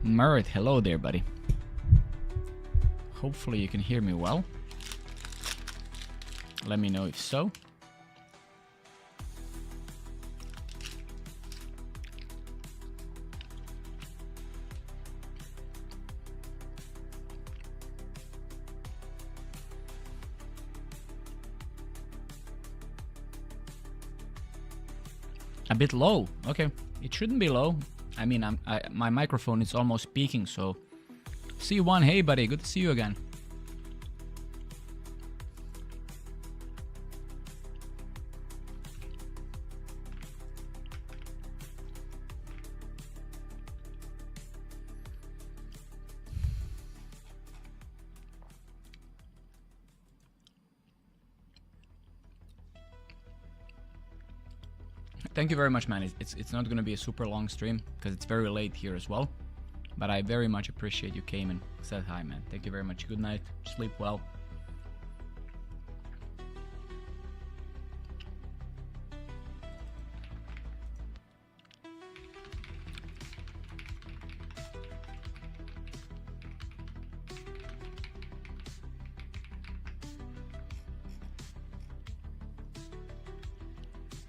Merit, hello there, buddy. Hopefully you can hear me well. Let me know if so. A bit low. Okay, it shouldn't be low. I mean, my microphone is almost peaking, so... C1, hey buddy, good to see you again. Thank you very much, man. It's not going to be a super long stream because it's very late here as well. But I very much appreciate you came and said hi, man. Thank you very much. Good night. Sleep well.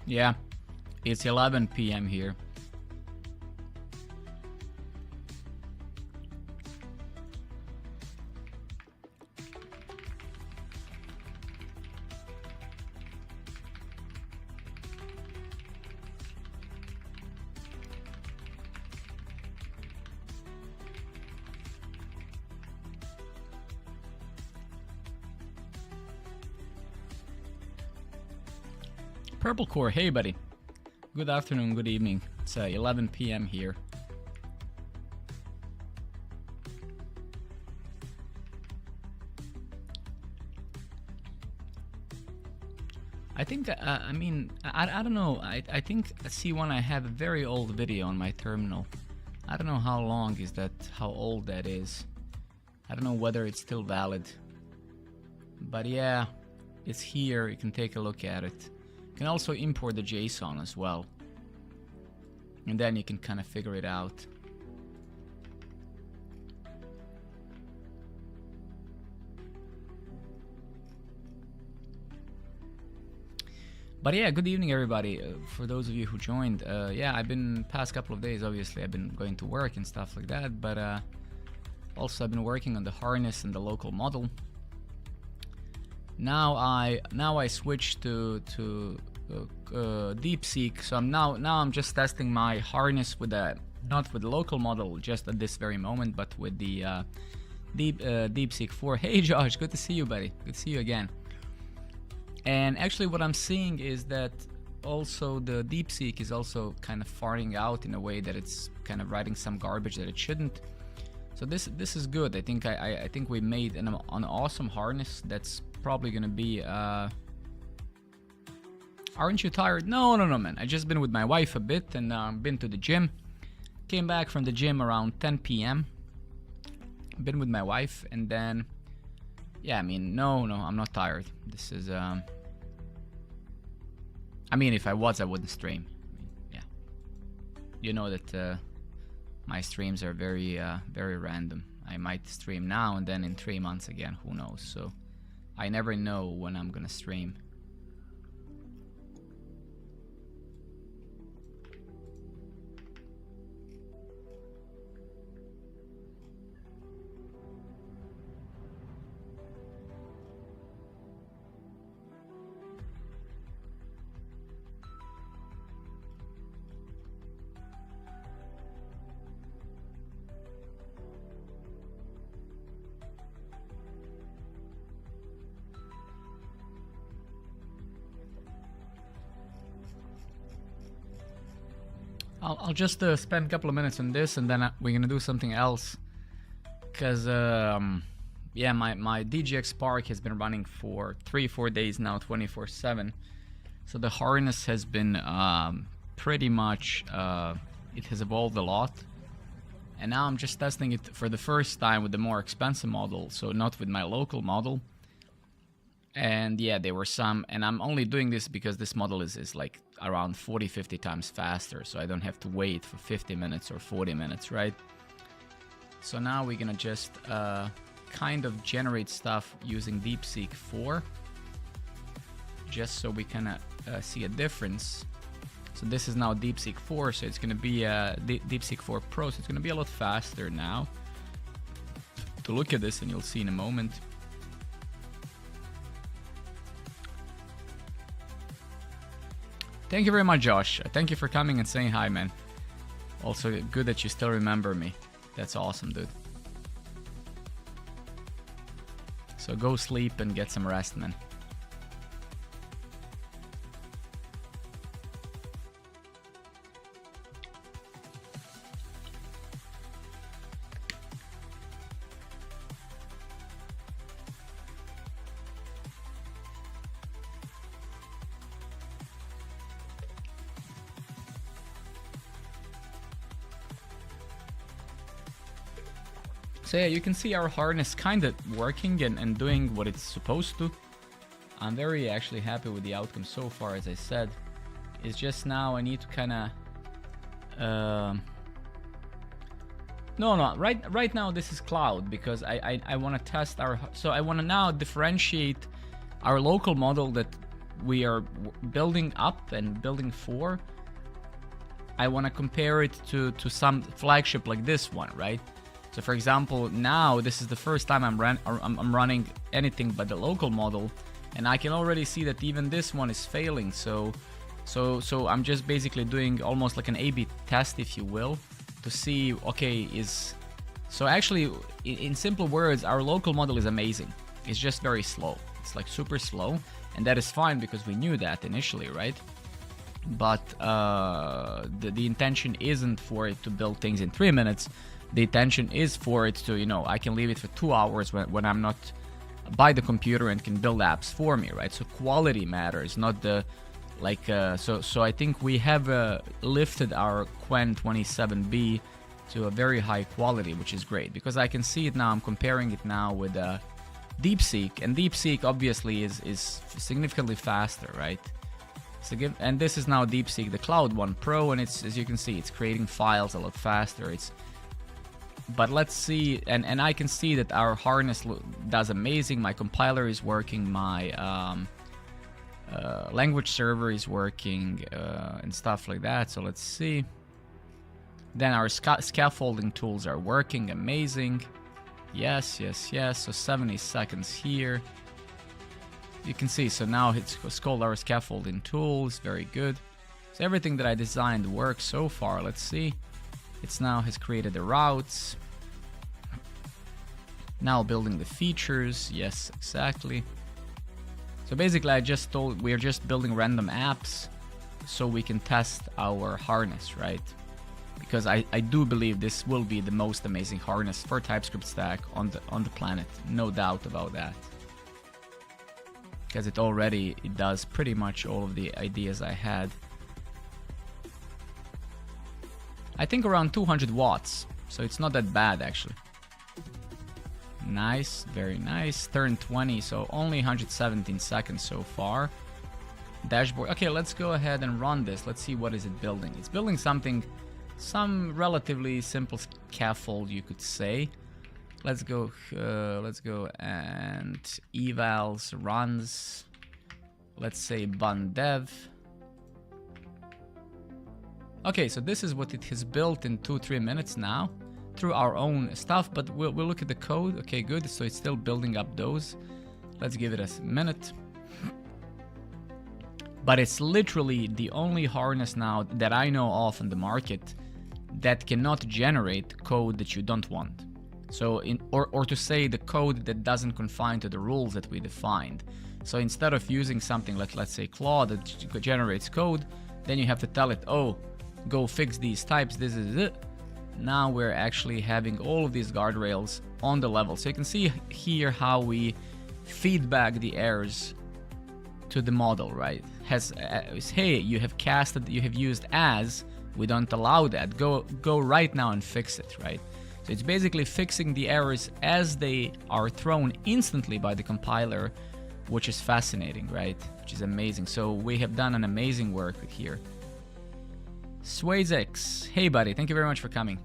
Yeah, it's 11 p.m. here. Purple Core, hey buddy. Good afternoon, good evening. It's 11 p.m. here. I think, I mean, I don't know. I think C1, I have a very old video on my terminal. I don't know how long is that, how old that is. I don't know whether it's still valid. But yeah, it's here. You can take a look at it. You can also import the JSON as well. And then you can kind of figure it out. But yeah, good evening everybody. For those of you who joined, yeah, I've been past couple of days, obviously I've been going to work and stuff like that, but also I've been working on the harness and the local model. Now I switched to DeepSeek, so I'm just testing my harness with not with the local model just at this very moment, but with the DeepSeek 4. Hey Josh, good to see you, buddy. Good to see you again. And actually what I'm seeing is that also the DeepSeek is also kind of farting out in a way that it's kind of writing some garbage that it shouldn't. So this is good. I think we made an awesome harness that's probably gonna be aren't you tired? No, man. I just been with my wife a bit and been to the gym. Came back from the gym around 10 p.m. Been with my wife and then, yeah, I mean, no, I'm not tired. This is, I mean, if I was, I wouldn't stream. I mean, yeah. You know that my streams are very random. I might stream now and then in 3 months again, who knows. So I never know when I'm gonna stream. I'll just spend a couple of minutes on this and then we're gonna do something else. Cause yeah, my DGX Spark has been running for 3-4 days now, 24/7. So the harness has been pretty much, it has evolved a lot. And now I'm just testing it for the first time with the more expensive model, so not with my local model. And yeah, there were some, and I'm only doing this because this model is like around 40-50 times faster, so I don't have to wait for 50 minutes or 40 minutes, right? So now we're gonna just kind of generate stuff using DeepSeek 4, just so we can see a difference. So this is now DeepSeek 4, so it's gonna be DeepSeek 4 Pro, so it's gonna be a lot faster now. To look at this, and you'll see in a moment. Thank you very much, Josh. Thank you for coming and saying hi, man. Also, good that you still remember me. That's awesome, dude. So go sleep and get some rest, man. So yeah, you can see our harness kind of working and doing what it's supposed to. I'm very actually happy with the outcome so far, as I said. It's just now I need to kind of... No, right now this is cloud, because I want to test our... So I want to now differentiate our local model that we are building up and building for. I want to compare it to some flagship like this one, right? So for example, now this is the first time I'm running anything but the local model, and I can already see that even this one is failing. So I'm just basically doing almost like an A/B test, if you will, to see, okay, so actually in simple words, our local model is amazing. It's just very slow. It's like super slow, and that is fine because we knew that initially, right? But the intention isn't for it to build things in 3 minutes. The intention is for it to, I can leave it for 2 hours when I'm not by the computer and can build apps for me, right? So quality matters, not the, like, so I think we have lifted our Qwen 27B to a very high quality, which is great, because I can see it now. I'm comparing it now with DeepSeek, and DeepSeek obviously is significantly faster, right? So and this is now DeepSeek, the Cloud One Pro, and it's, as you can see, it's creating files a lot faster. But let's see, and I can see that our harness does amazing. My compiler is working, my language server is working, and stuff like that. So let's see. Then our scaffolding tools are working, amazing. Yes. So 70 seconds here. You can see, so now it's called our scaffolding tools, very good. So everything that I designed works so far. Let's see. It's now has created the routes. Now building the features. Yes, exactly. So basically we are just building random apps so we can test our harness, right? Because I do believe this will be the most amazing harness for TypeScript stack on the planet. No doubt about that. Because it does pretty much all of the ideas I had. I think around 200 watts, so it's not that bad actually. Nice, very nice. Turn 20, so only 117 seconds so far. Dashboard. Okay, let's go ahead and run this. Let's see what is it building. It's building some relatively simple scaffold, you could say. Let's go and evals runs. Let's say bun dev. Okay, so this is what it has built in 2-3 minutes now through our own stuff, but we'll look at the code. Okay, good. So it's still building up those. Let's give it a minute. But it's literally the only harness now that I know of in the market that cannot generate code that you don't want. So or to say the code that doesn't confine to the rules that we defined. So instead of using something like, let's say, Claude that generates code, then you have to tell it, oh, go fix these types, this is it. Now we're actually having all of these guardrails on the level. So you can see here how we feedback the errors to the model, right? Hey, you have casted, you have used as, we don't allow that. Go right now and fix it, right? So it's basically fixing the errors as they are thrown instantly by the compiler, which is fascinating, right? Which is amazing. So we have done an amazing work here. Swayzex, hey buddy, thank you very much for coming.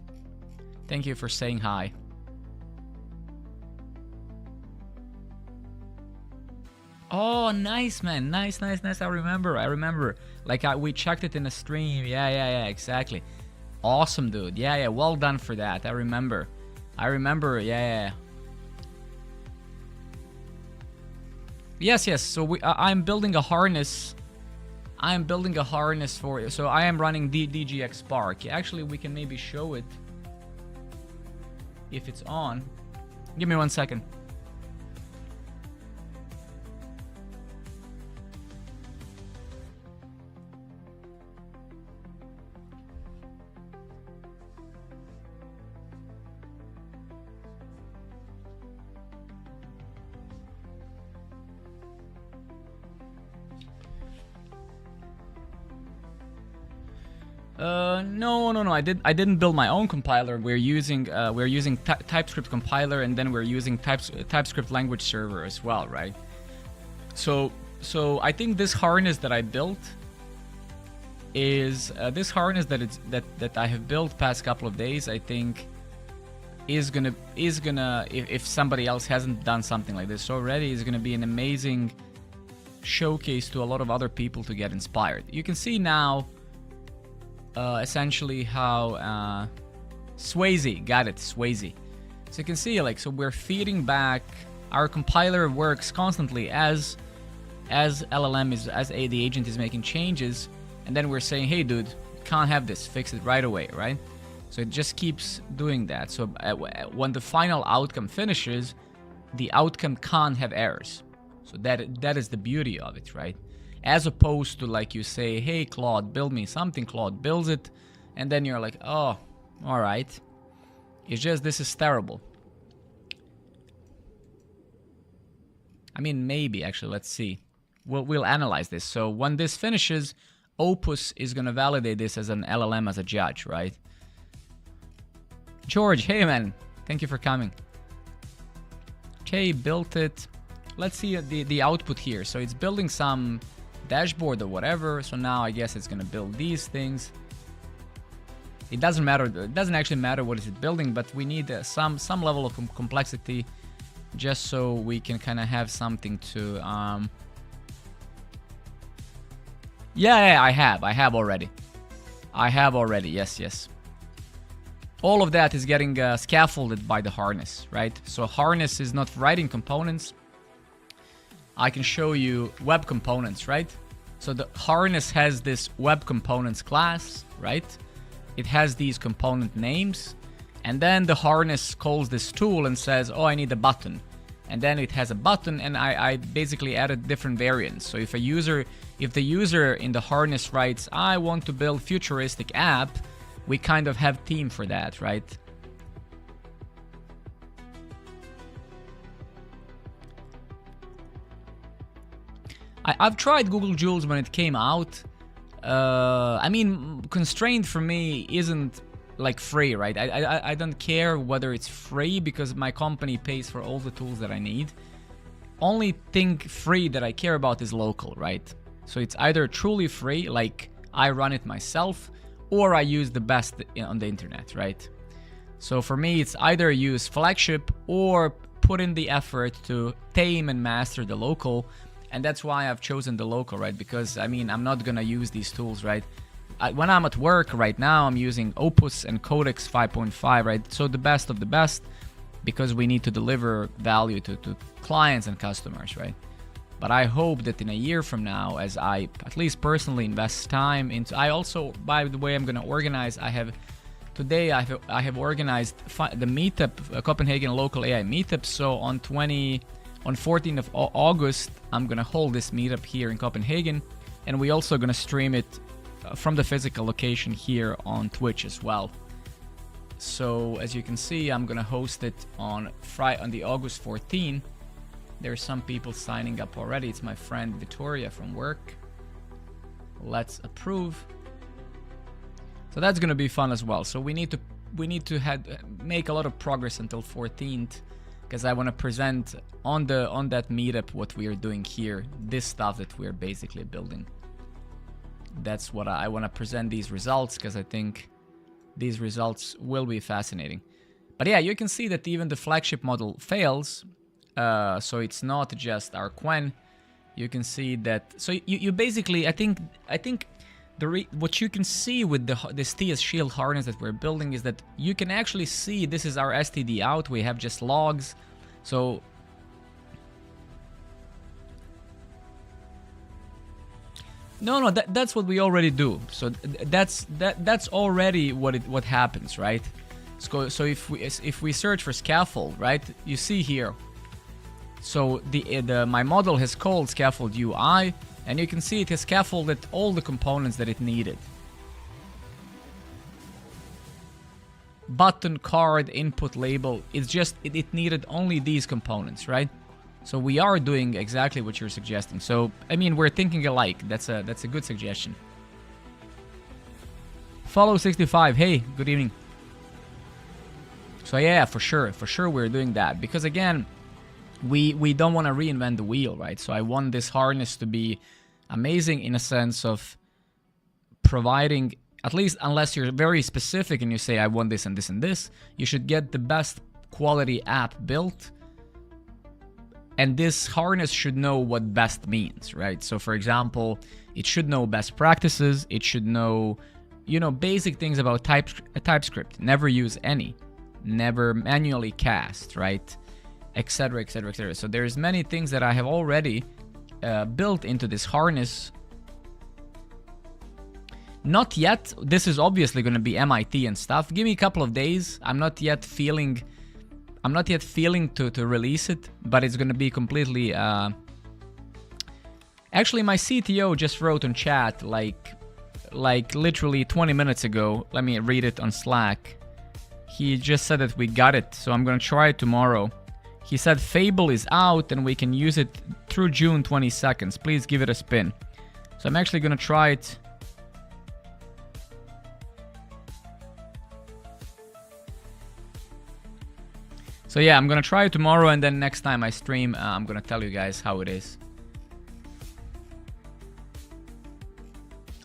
Thank you for saying hi. Oh, nice, man. Nice, nice, nice. I remember. Like, we checked it in a stream. Yeah, exactly. Awesome, dude. Yeah, well done for that. I remember, yeah. Yes. So I'm building a harness. So I am running DGX Spark. Actually, we can maybe show it if it's on. Give me 1 second. No. I didn't build my own compiler. We're using TypeScript compiler, and then we're using TypeScript language server as well, right? So I think this harness that I built is this harness that I have built past couple of days. I think is gonna if somebody else hasn't done something like this already, is gonna be an amazing showcase to a lot of other people to get inspired. You can see now. Essentially how Swayze, got it, Swayze. So you can see, like, so we're feeding back, our compiler works constantly as LLM is, the agent is making changes, and then we're saying, hey dude, can't have this, fix it right away, right? So it just keeps doing that. So when the final outcome finishes, the outcome can't have errors. So that is the beauty of it, right? As opposed to, like, you say, hey Claude, build me something, Claude builds it, and then you're like, oh, all right. It's just, this is terrible. I mean, maybe, actually, let's see. We'll analyze this. So when this finishes, Opus is going to validate this as an LLM as a judge, right? George, hey man, thank you for coming. Okay, built it. Let's see the output here. So it's building some dashboard or whatever. So now I guess it's gonna build these things. It doesn't matter. It doesn't actually matter what is it building, but we need some level of complexity, just so we can kind of have something to. Yeah, I have already. Yes. All of that is getting scaffolded by the harness, right? So harness is not writing components. I can show you web components, right? So the harness has this web components class, right? It has these component names, and then the harness calls this tool and says, oh, I need a button. And then it has a button, and I basically added different variants. So if the user in the harness writes, I want to build futuristic app, we kind of have theme for that, right? I've tried Google Jules when it came out. I mean, constraint for me isn't like free, right? I don't care whether it's free because my company pays for all the tools that I need. Only thing free that I care about is local, right? So it's either truly free, like I run it myself, or I use the best on the internet, right? So for me, it's either use flagship or put in the effort to tame and master the local. And that's why I've chosen the local, right? Because, I mean, I'm not gonna use these tools, right? When I'm at work right now, I'm using Opus and Codex 5.5, right? So the best of the best, because we need to deliver value to clients and customers, right? But I hope that in a year from now, as I at least personally invest time into, I also, by the way, I'm gonna organize, I have organized the meetup, Copenhagen local AI meetup. So on 14th of August, I'm gonna hold this meetup here in Copenhagen, and we also gonna stream it from the physical location here on Twitch as well. So as you can see, I'm gonna host it on the August 14th. There's some people signing up already. It's my friend Victoria from work. Let's approve. So that's gonna be fun as well. So we need to make a lot of progress until 14th. Because I want to present on that meetup what we are doing here, this stuff that we're basically building. That's what I want to present, these results, because I think these results will be fascinating. But yeah, you can see that even the flagship model fails. So it's not just our Quen. you can see that. So you basically, I think what you can see with this TS Shield harness that we're building is that you can actually see this is our STD out. We have just logs. So no, that's what we already do. So that's already what happens, right? So if we search for scaffold, right? You see here. So my model has called scaffold UI, and you can see it has scaffolded all the components that it needed. Button, card, input, label. It's just it needed only these components, right? So we are doing exactly what you're suggesting. So I mean, we're thinking alike. That's a good suggestion. Follow 65. Hey, good evening. So yeah, for sure we're doing that, because again, we don't want to reinvent the wheel, right? So I want this harness to be amazing in a sense of providing, at least unless you're very specific and you say I want this and this and this, you should get the best quality app built. And this harness should know what best means, right? So for example, it should know best practices. It should know, basic things about TypeScript. Never use any. Never manually cast, right? Etc, etc, etc. So there's many things that I have already built into this harness. Not yet. This is obviously going to be MIT and stuff. Give me a couple of days. I'm not yet feeling to release it, but it's going to be completely... Actually, my CTO just wrote on chat like literally 20 minutes ago. Let me read it on Slack. He just said that we got it, so I'm going to try it tomorrow. He said Fable is out and we can use it through June 22nd. Please give it a spin. So I'm actually going to try it. So yeah, I'm going to try it tomorrow, and then next time I stream, I'm going to tell you guys how it is.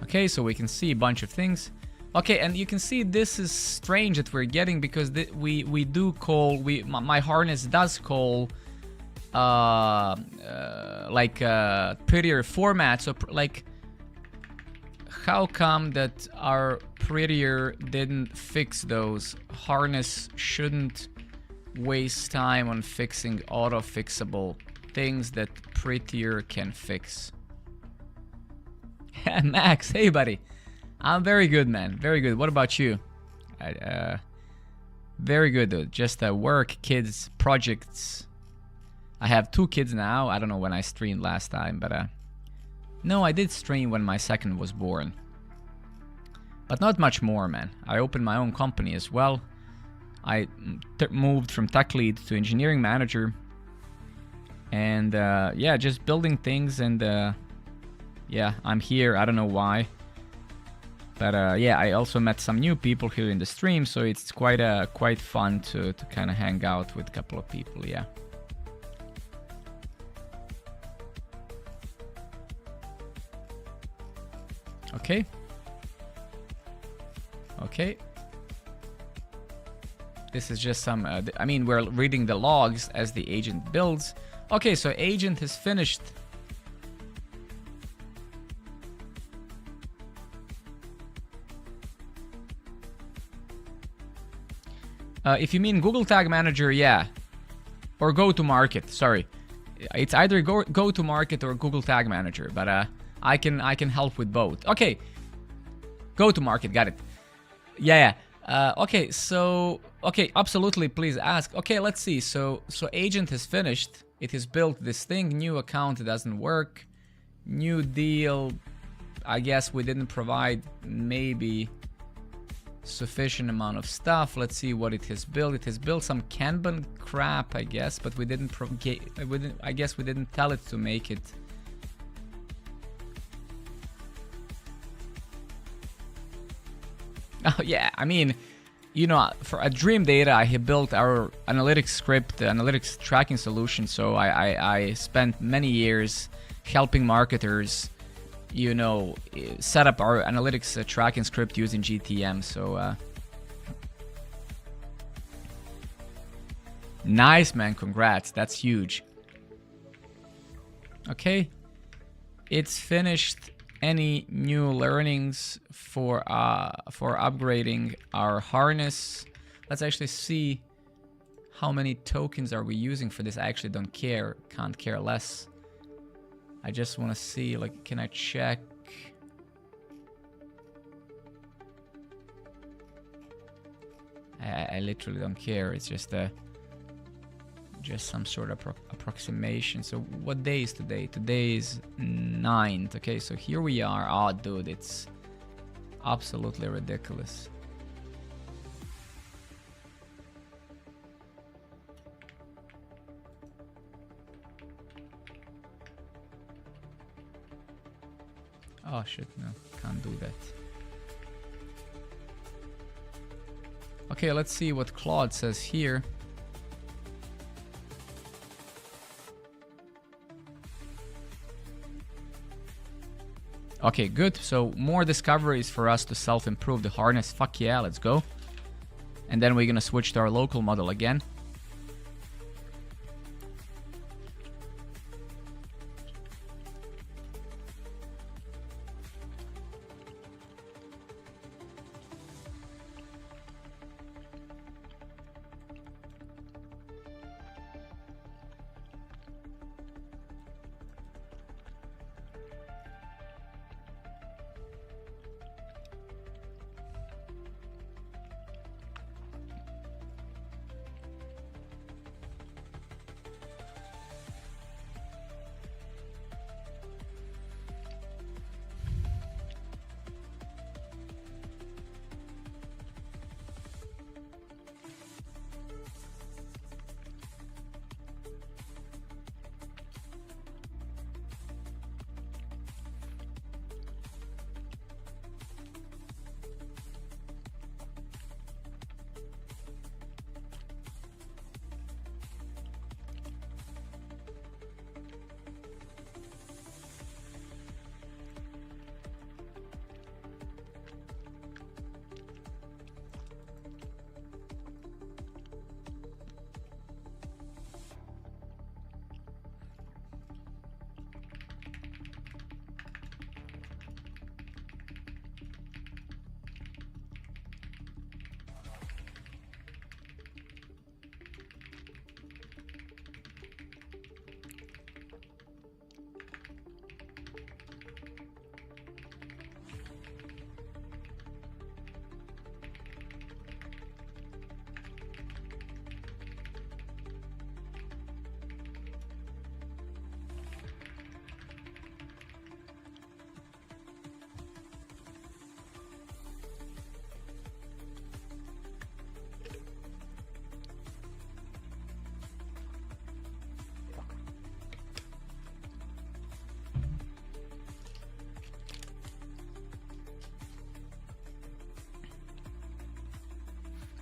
Okay, so we can see a bunch of things. Okay, and you can see this is strange that we're getting, because we do call, my harness does call like prettier format. So like, how come that our prettier didn't fix those? Harness shouldn't waste time on fixing auto-fixable things that prettier can fix. Max, hey buddy. I'm very good, man. Very good. What about you? Very good, dude. Just work, kids, projects. I have 2 kids now. I don't know when I streamed last time, but no, I did stream when my second was born. But not much more, man. I opened my own company as well. I moved from tech lead to engineering manager. And yeah, just building things, and yeah, I'm here. I don't know why. But yeah, I also met some new people here in the stream, so it's quite fun to kind of hang out with a couple of people, yeah. Okay. Okay. This is just some, I mean, we're reading the logs as the agent builds. Okay, so agent has finished. If you mean Google Tag Manager, yeah. Or go-to-market, sorry. It's either go-to-market or Google Tag Manager, but I can help with both. Okay. Go-to-market, got it. Yeah. Okay, so okay, absolutely, please ask. Okay, let's see. So agent has finished. It has built this thing. New account doesn't work. New deal. I guess we didn't provide maybe sufficient amount of stuff. Let's see what it has built. It has built some Kanban crap, I guess, but we didn't I guess we didn't tell it to make it. Oh yeah, I mean, you know, for a Dream Data, I have built our analytics script, analytics tracking solution. So I spent many years helping marketers, you know, set up our analytics tracking script using GTM. So nice, man. Congrats. That's huge. Okay. it's finished any new learnings for upgrading our harness. Let's actually see how many tokens are we using for this. I actually don't care, can't care less. I just want to see, like, can I check? I literally don't care. It's just some sort of approximation. So what day is today? Today is 9th. Okay, so here we are. Oh, dude, it's absolutely ridiculous. Oh shit, no, can't do that. Okay, let's see what Claude says here. Okay, good. So more discoveries for us to self-improve the harness. Fuck yeah, let's go. And then we're gonna switch to our local model again.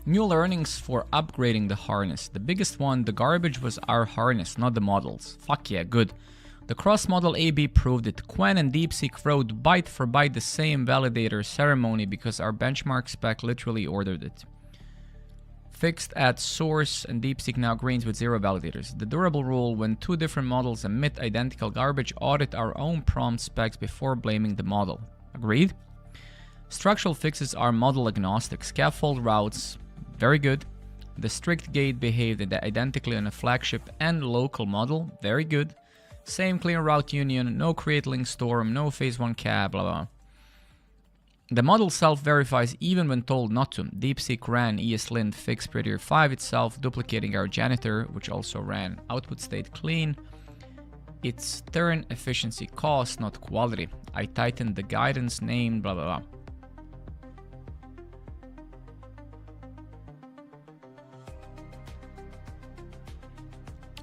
New learnings for upgrading the harness. The biggest one, the garbage was our harness, not the models. Fuck yeah, good. The cross-model AB proved it. Quen and DeepSeek wrote byte for byte the same validator ceremony because our benchmark spec literally ordered it. Fixed at source, and DeepSeek now agrees with 0 validators. The durable rule: when two different models emit identical garbage, audit our own prompt specs before blaming the model. Agreed? Structural fixes are model agnostic. Scaffold routes, very good. The strict gate behaved identically on a flagship and local model, very good. Same clean route union, no create link storm, no phase 1 cab, blah blah. The model self-verifies even when told not to. DeepSeek ran ESLint fix prettier 5 itself, duplicating our janitor, which also ran output state clean. It's turn efficiency cost, not quality. I tightened the guidance name, blah blah blah.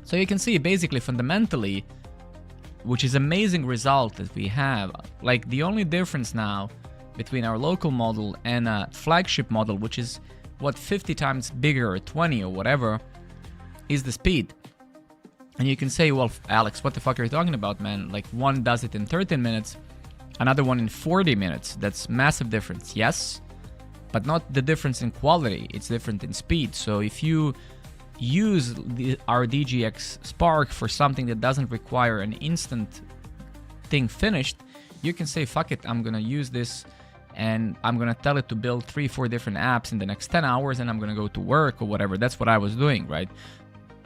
So you can see basically fundamentally, which is amazing result that we have, like the only difference now between our local model and a flagship model, which is what 50 times bigger or 20 or whatever, is the speed. And you can say, well, Alex, what the fuck are you talking about, man? Like one does it in 13 minutes, another one in 40 minutes. That's massive difference. Yes, but not the difference in quality. It's different in speed. So if you use our DGX Spark for something that doesn't require an instant thing finished, you can say, fuck it, I'm gonna use this and I'm gonna tell it to build 3-4 different apps in the next 10 hours and I'm gonna go to work or whatever. That's what I was doing, right?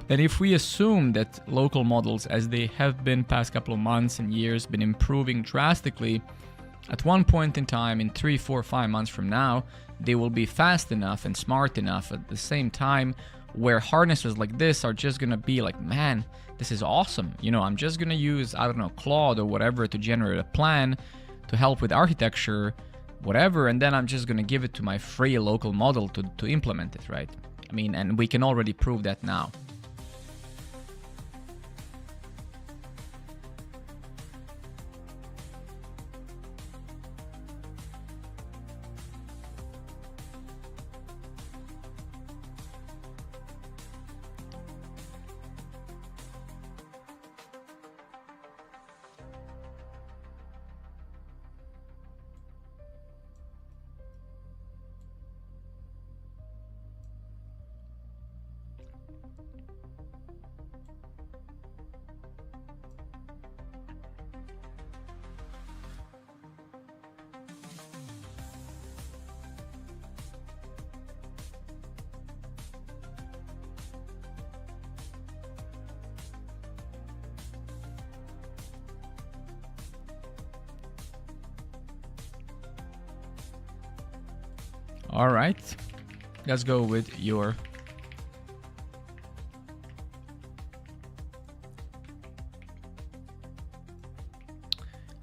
And if we assume that local models, as they have been past couple of months and years, been improving drastically, at one point in time, in 3, 4, 5 months from now, they will be fast enough and smart enough at the same time where harnesses like this are just gonna be like, man, this is awesome. You know, I'm just gonna use, I don't know, Claude or whatever to generate a plan to help with architecture, whatever, and then I'm just gonna give it to my free local model to implement it, right? I mean, and we can already prove that now. All right, let's go with your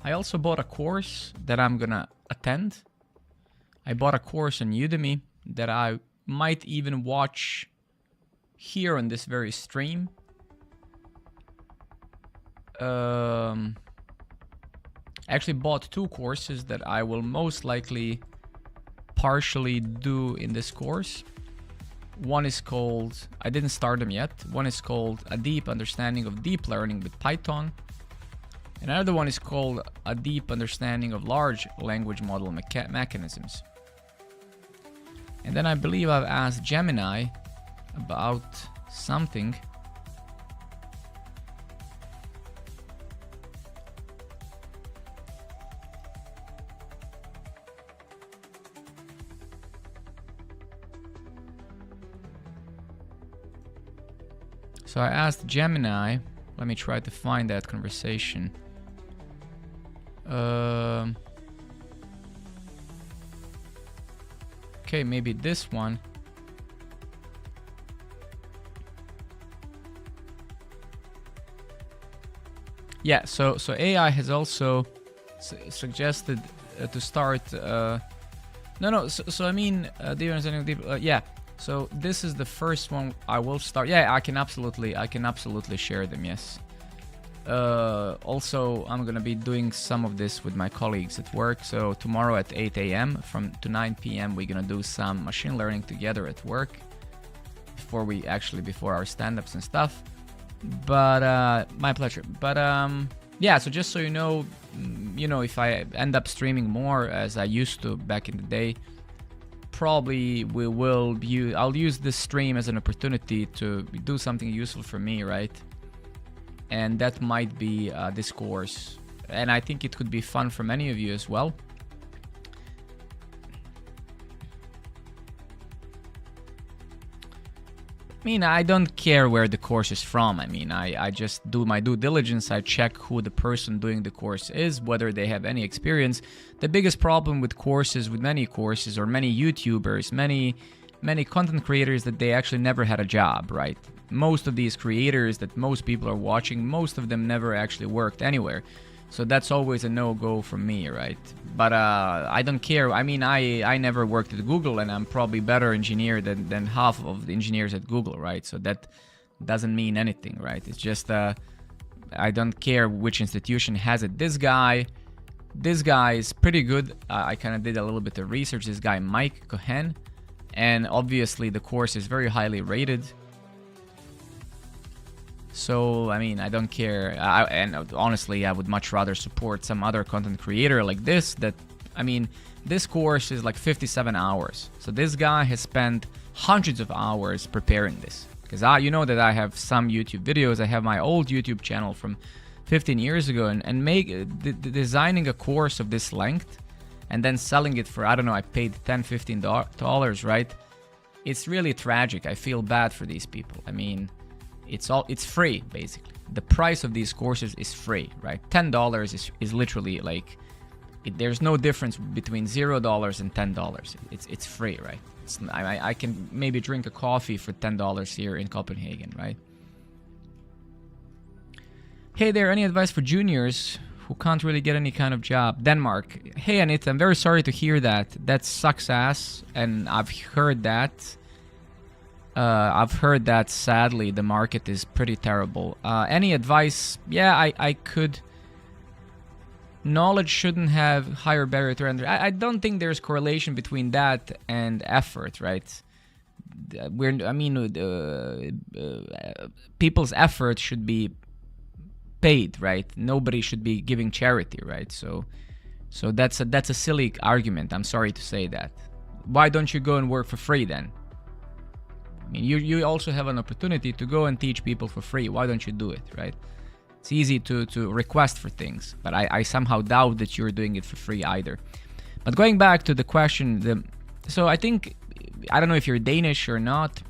I also bought a course that I'm gonna attend. I bought a course on Udemy that I might even watch here on this very stream. I actually bought 2 courses that I will most likely partially do in this course. One is called, I didn't start them yet. One is called A Deep Understanding of Deep Learning with Python. Another one is called A Deep Understanding of Large Language Model Mechanisms. And then I believe I've asked Gemini about something. So I asked Gemini, let me try to find that conversation. Okay, maybe this one. Yeah, so AI has also suggested to start. So I mean, the understanding of deep. Yeah. So this is the first one I will start. Yeah, I can absolutely share them. Yes. Also, I'm gonna be doing some of this with my colleagues at work. So tomorrow at 8 a.m. to 9 p.m. we're gonna do some machine learning together at work before our stand-ups and stuff. But my pleasure. But yeah. So just so you know, if I end up streaming more as I used to back in the day, probably I'll use this stream as an opportunity to do something useful for me, right? And that might be this course, and I think it could be fun for many of you as well. I mean, I don't care where the course is from. I mean, I just do my due diligence. I check who the person doing the course is, whether they have any experience. The biggest problem with many courses or many YouTubers, many content creators, that they actually never had a job, right? Most of these creators that most people are watching, most of them never actually worked anywhere. So that's always a no-go from me, right? But I don't care. I mean, I never worked at Google, and I'm probably better engineer than half of the engineers at Google, right? So that doesn't mean anything, right? It's just I don't care which institution has it. This guy is pretty good. I kind of did a little bit of research. This guy, Mike Cohen, and obviously the course is very highly rated. So, I mean, I don't care. And honestly, I would much rather support some other content creator like this. This course is like 57 hours. So this guy has spent hundreds of hours preparing this. Because you know that I have some YouTube videos. I have my old YouTube channel from 15 years ago, and designing a course of this length and then selling it for, I don't know, I paid $10-15, right? It's really tragic. I feel bad for these people. I mean, it's free, basically. The price of these courses is free, right? $10 is literally like, there's no difference between $0 and $10. It's free, right? I can maybe drink a coffee for $10 here in Copenhagen, right? Hey there, any advice for juniors who can't really get any kind of job? Denmark. Hey Anita, I'm very sorry to hear that. That sucks ass, and I've heard that. Sadly the market is pretty terrible. Any advice? Yeah, I could. Knowledge shouldn't have higher barrier to entry. I don't think there's correlation between that and effort, right? People's effort should be paid, right? Nobody should be giving charity, right? So that's a silly argument. I'm sorry to say that. Why don't you go and work for free then? I mean, you also have an opportunity to go and teach people for free. Why don't you do it, right? It's easy to request for things, but I somehow doubt that you're doing it for free either. But going back to the question, so I think, I don't know if you're Danish or not.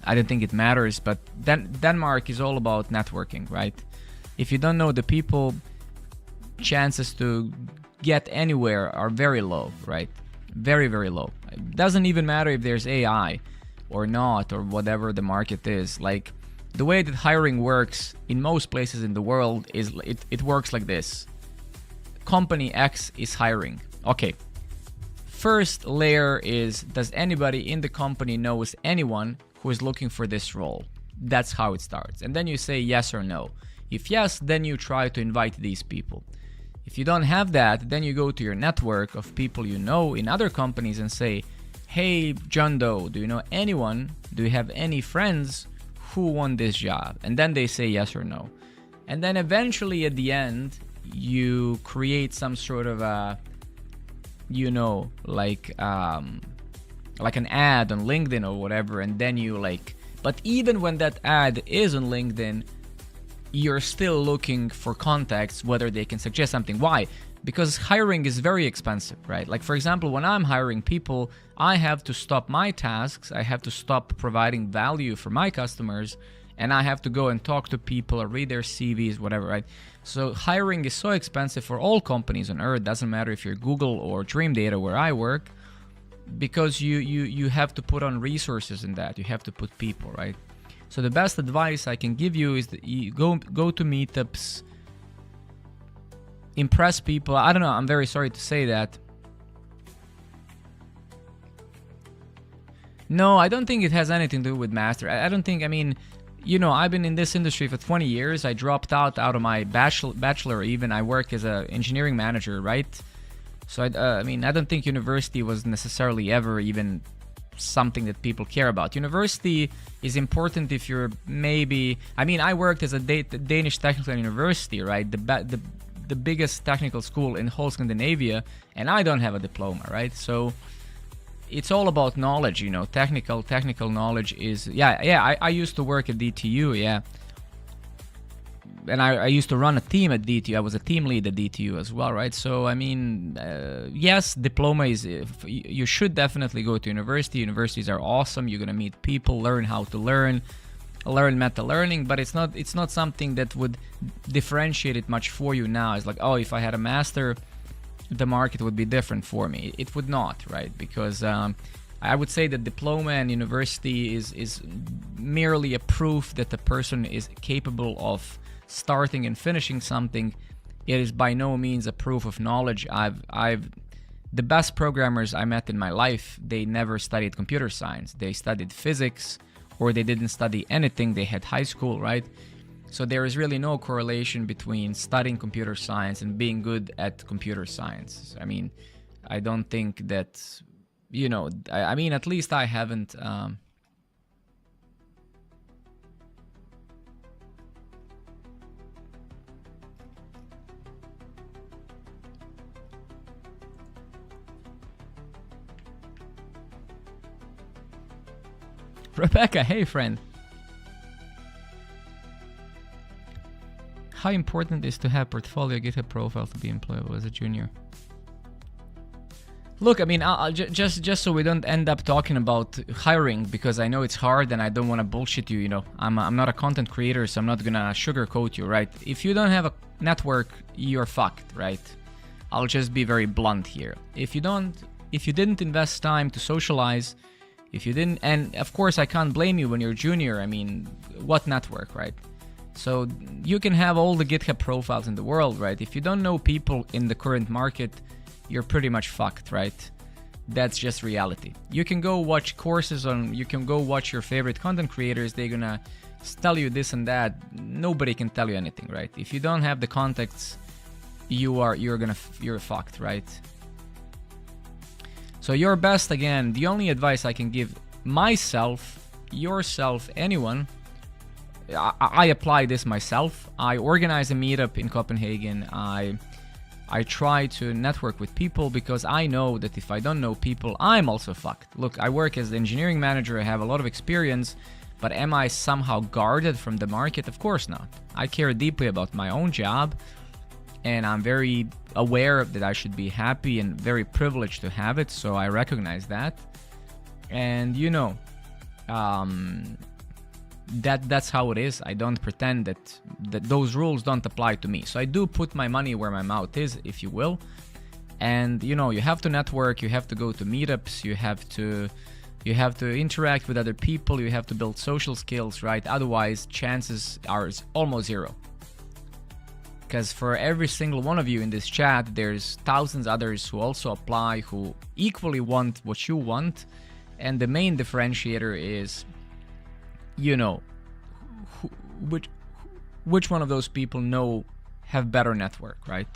I don't think it matters, but Denmark is all about networking, right? If you don't know the people, chances to get anywhere are very low, right? Very, very low. It doesn't even matter if there's AI or not, or whatever the market is. Like, the way that hiring works in most places in the world is it works like this. Company X is hiring. Okay. First layer is, does anybody in the company knows anyone who is looking for this role? That's how it starts. And then you say yes or no. If yes, then you try to invite these people. If you don't have that, then you go to your network of people you know in other companies and say, hey, John Doe, do you know anyone? Do you have any friends who want this job? And then they say yes or no. And then eventually at the end, you create some sort of a, like an ad on LinkedIn or whatever. And then but even when that ad is on LinkedIn, you're still looking for contacts, whether they can suggest something. Why? Because hiring is very expensive, right? Like, for example, when I'm hiring people, I have to stop my tasks, I have to stop providing value for my customers, and I have to go and talk to people or read their CVs, whatever, right? So hiring is so expensive for all companies on earth. Doesn't matter if you're Google or Dream Data, where I work, because you have to put on resources in that. You have to put people, right? So the best advice I can give you is that you go to meetups, impress people. I don't know, I'm very sorry to say that. No, I don't think it has anything to do with master. I don't think, I've been in this industry for 20 years. I dropped out of my bachelor even. I work as an engineering manager, right? So, I don't think university was necessarily ever even something that people care about. University is important if you're maybe... I worked as a Danish technical university, right? The biggest technical school in whole Scandinavia, and I don't have a diploma, right? So it's all about knowledge, technical knowledge is... I used to work at DTU, yeah. And I used to run a team at DTU. I was a team lead at DTU as well, right? So, yes, diploma is... You should definitely go to university. Universities are awesome. You're going to meet people, learn how to learn meta learning, but it's not something that would differentiate it much for you now. It's like, oh, if I had a master, the market would be different for me. It would not, right? Because I would say that diploma and university is merely a proof that the person is capable of starting and finishing something. It is by no means a proof of knowledge. The best programmers I met in my life, they never studied computer science. They studied physics, or they didn't study anything. They had high school, right? So there is really no correlation between studying computer science and being good at computer science. I don't think that, at least I haven't... Rebecca, hey friend. How important is to have portfolio GitHub profile to be employable as a junior? Look, I mean, just so we don't end up talking about hiring, because I know it's hard and I don't want to bullshit you. You know, I'm not a content creator, so I'm not gonna sugarcoat you, right? If you don't have a network, you're fucked, right? I'll just be very blunt here. If you didn't invest time to socialize, if you didn't, and of course I can't blame you when you're junior. I mean, what network, right? So you can have all the GitHub profiles in the world, right? If you don't know people in the current market, you're pretty much fucked, right? That's just reality. You can go watch courses you can go watch your favorite content creators. They're gonna tell you this and that. Nobody can tell you anything, right? If you don't have the contacts, you're fucked, right? So your best, again, the only advice I can give myself, yourself, anyone, I apply this myself. I organize a meetup in Copenhagen. I try to network with people because I know that if I don't know people, I'm also fucked. Look, I work as the engineering manager. I have a lot of experience, but am I somehow guarded from the market? Of course not. I care deeply about my own job, and I'm very aware that I should be happy and very privileged to have it, so I recognize that. And you know, that's how it is. I don't pretend that those rules don't apply to me. So I do put my money where my mouth is, if you will. And you know, you have to network, you have to go to meetups, you have to interact with other people, you have to build social skills, right? Otherwise, chances are almost zero. Because for every single one of you in this chat, there's thousands others who also apply, who equally want what you want. And the main differentiator is, you know, which one of those people have better network, right?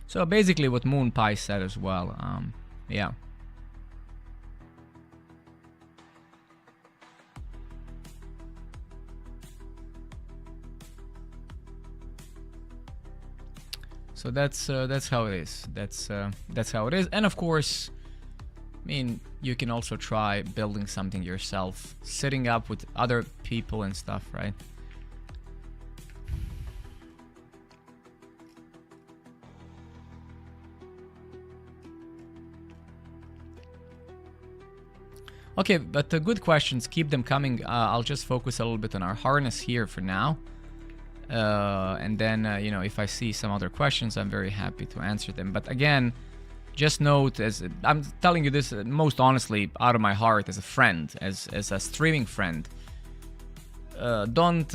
So basically what MoonPie said as well, yeah. So that's how it is. That's how it is. And of course, I mean, you can also try building something yourself, sitting up with other people and stuff, right? Okay, but the good questions, keep them coming. I'll just focus a little bit on our harness here for now. And then, you know, if I see some other questions, I'm very happy to answer them. But again, just note, as I'm telling you this most honestly out of my heart, as a friend, as a streaming friend, don't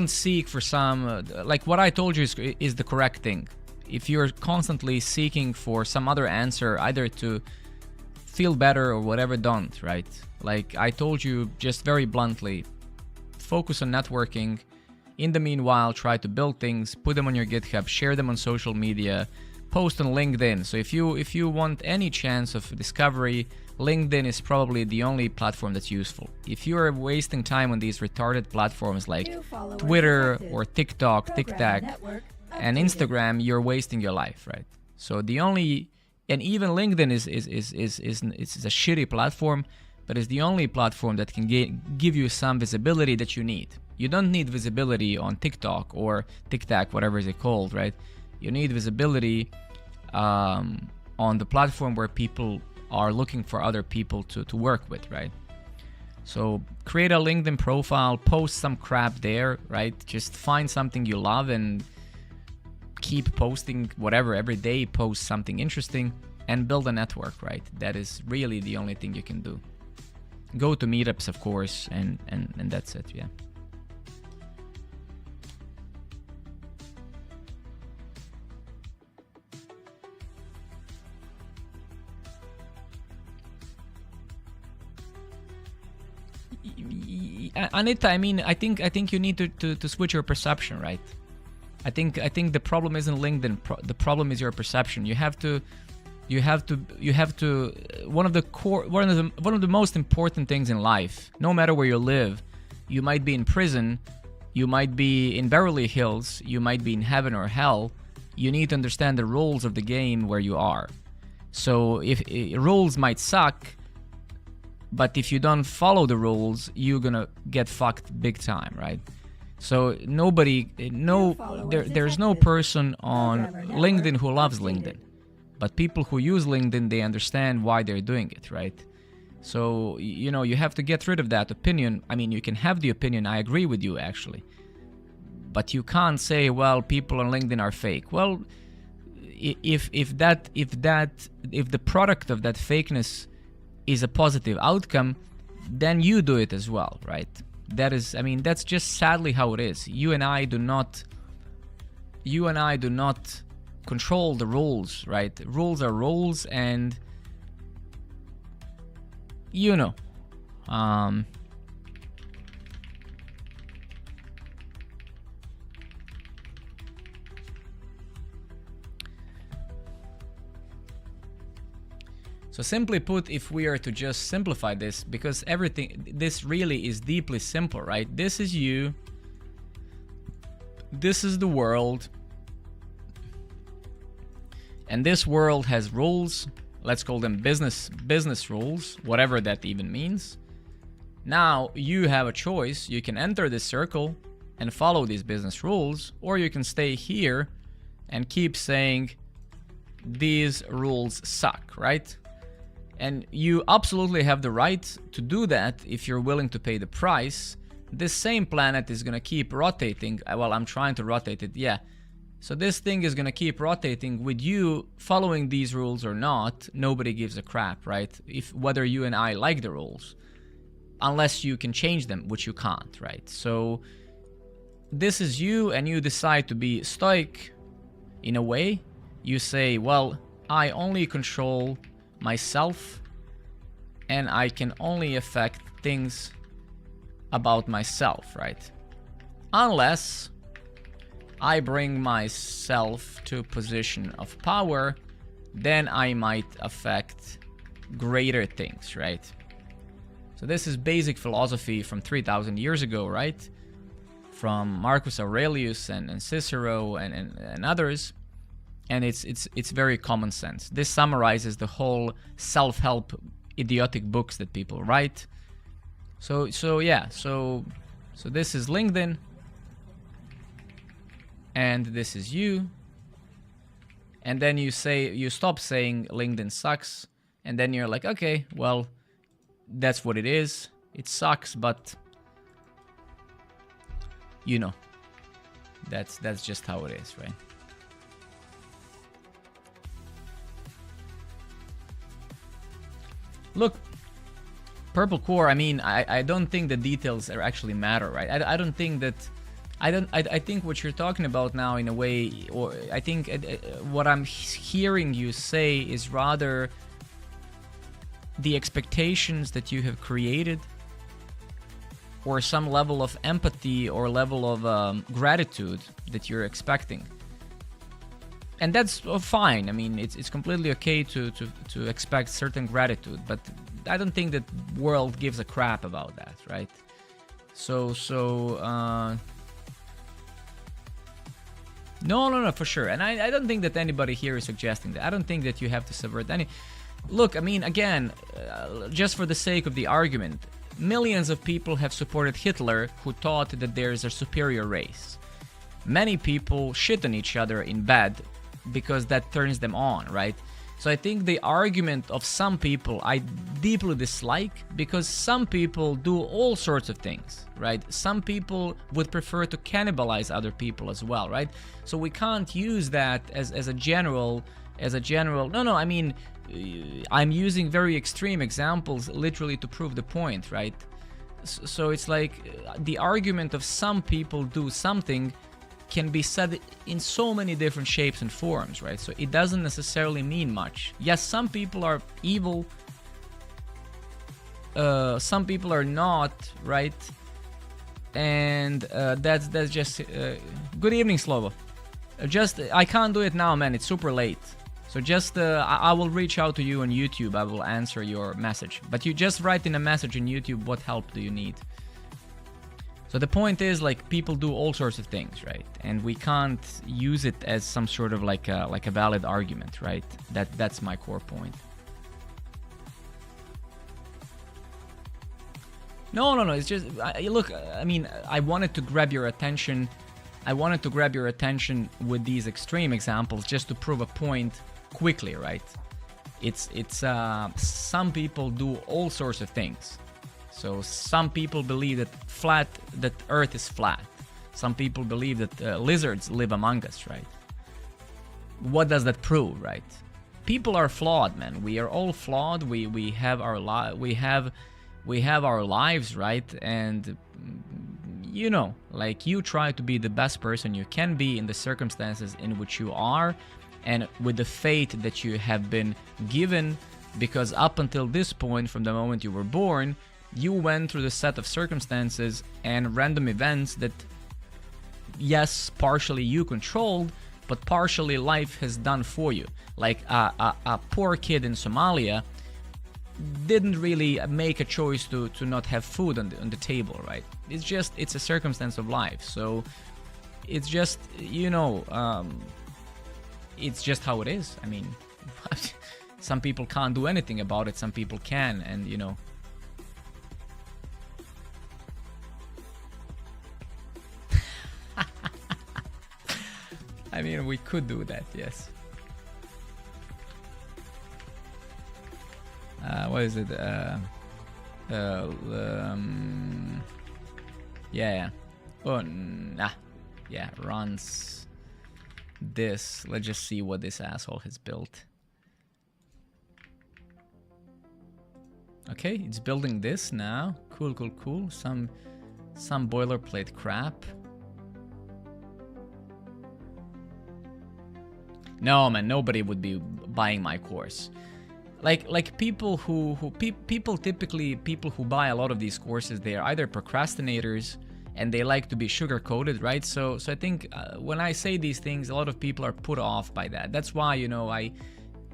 seek for some like what I told you is the correct thing. If you're constantly seeking for some other answer, either to feel better or whatever, don't, right? Like I told you just very bluntly, focus on networking. In the meanwhile, try to build things, put them on your GitHub, share them on social media, post on LinkedIn. So if you want any chance of discovery, LinkedIn is probably the only platform that's useful. If you are wasting time on these retarded platforms like Twitter or TikTok, and Instagram, you're wasting your life, right? So the only, and even LinkedIn is a shitty platform, but it's the only platform that can give you some visibility that you need. You don't need visibility on TikTok or TikTok, whatever is it called, right? You need visibility on the platform where people are looking for other people to work with, right? So create a LinkedIn profile, post some crap there, right? Just find something you love and keep posting whatever every day, post something interesting and build a network, right? That is really the only thing you can do. Go to meetups, of course, and that's it, yeah. Anita, I mean, I think you need to switch your perception, right? I think the problem isn't LinkedIn. The problem is your perception. You have to. One of the most important things in life, no matter where you live, you might be in prison, you might be in Beverly Hills, you might be in heaven or hell. You need to understand the rules of the game where you are. So if rules might suck, but if you don't follow the rules, you're gonna get fucked big time, right? So there's no person on LinkedIn who loves LinkedIn, but people who use LinkedIn, they understand why they're doing it, right? So, you have to get rid of that opinion. I mean, you can have the opinion, I agree with you actually, but you can't say, well, people on LinkedIn are fake. Well, if the product of that fakeness is a positive outcome, then you do it as well, right? That's just sadly how it is. You and I do not control the rules, right? Rules are rules, and so simply put, if we are to just simplify this, because this really is deeply simple, right? This is you, this is the world, and this world has rules. Let's call them business rules, whatever that even means. Now you have a choice. You can enter this circle and follow these business rules, or you can stay here and keep saying these rules suck, right? And you absolutely have the right to do that if you're willing to pay the price. This same planet is going to keep rotating. Well, I'm trying to rotate it, yeah. So this thing is going to keep rotating with you following these rules or not. Nobody gives a crap, right? Whether you and I like the rules, unless you can change them, which you can't, right? So this is you, and you decide to be stoic in a way. You say, well, I only control myself, and I can only affect things about myself, right? Unless I bring myself to a position of power, then I might affect greater things, right? So this is basic philosophy from 3,000 years ago, right? From Marcus Aurelius and Cicero and others. And it's very common sense. This summarizes the whole self-help idiotic books that people write. So this is LinkedIn, and this is you. And then you stop saying LinkedIn sucks, and then you're like, okay, well, that's what it is. It sucks, but that's just how it is, right? Look, Purple Core, I don't think the details actually matter, right? I don't think that... I think what you're talking about now, in a way, or I think what I'm hearing you say is rather the expectations that you have created, or some level of empathy or level of gratitude that you're expecting. And that's fine. It's completely okay to expect certain gratitude, but I don't think that world gives a crap about that, right? No, for sure. And I don't think that anybody here is suggesting that. I don't think that you have to subvert any... Look, again, just for the sake of the argument, millions of people have supported Hitler who thought that there's a superior race. Many people shit on each other in bed because that turns them on, right? So I think the argument of some people I deeply dislike, because some people do all sorts of things, right? Some people would prefer to cannibalize other people as well, right? So we can't use that as a general. No, I'm using very extreme examples literally to prove the point, right? So it's like the argument of some people do something can be said in so many different shapes and forms, right? So it doesn't necessarily mean much. Yes, some people are evil, some people are not, right? And that's just good evening, Slovo. I can't do it now, man. It's super late. So just I will reach out to you on YouTube. I will answer your message, but you just write in a message on YouTube, what help do you need? So the point is, like, people do all sorts of things, right? And we can't use it as some sort of like a valid argument, right? That's my core point. No. It's just look. I mean, I wanted to grab your attention. I wanted to grab your attention with these extreme examples just to prove a point quickly, right? It's some people do all sorts of things. So some people believe that Earth is flat. Some people believe that lizards live among us, right? What does that prove, right? People are flawed, man. We are all flawed. We have our lives, right? And you know, like, you try to be the best person you can be in the circumstances in which you are, and with the fate that you have been given, because up until this point, from the moment you were born, you went through the set of circumstances and random events that, yes, partially you controlled, but partially life has done for you. Like a poor kid in Somalia didn't really make a choice to not have food on the table, right? It's a circumstance of life. So it's just, you know, it's just how it is. I mean, some people can't do anything about it, some people can, and you know. I mean, we could do that, yes. What is it? Yeah. Oh, nah. Yeah, runs this. Let's just see what this asshole has built. Okay, it's building this now. Cool. Some boilerplate crap. No, man, nobody would be buying my course. Like people typically who buy a lot of these courses, they are either procrastinators and they like to be sugar coated, right? So I think when I say these things, a lot of people are put off by that. That's why, you know, I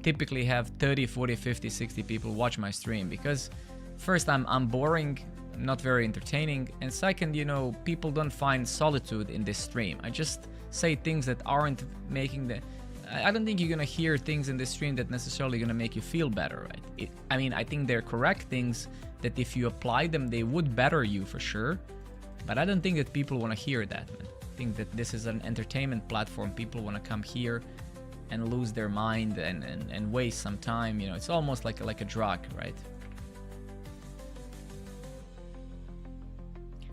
typically have 30, 40, 50, 60 people watch my stream, because first, I'm boring, I'm not very entertaining, and second, you know, people don't find solitude in this stream. I just say things that aren't making the... I don't think you're gonna hear things in this stream that necessarily gonna make you feel better, right? I mean, I think they're correct things that if you apply them, they would better you for sure. But I don't think that people want to hear that, man. I think that this is an entertainment platform. People want to come here and lose their mind and waste some time. You know, it's almost like a drug, right?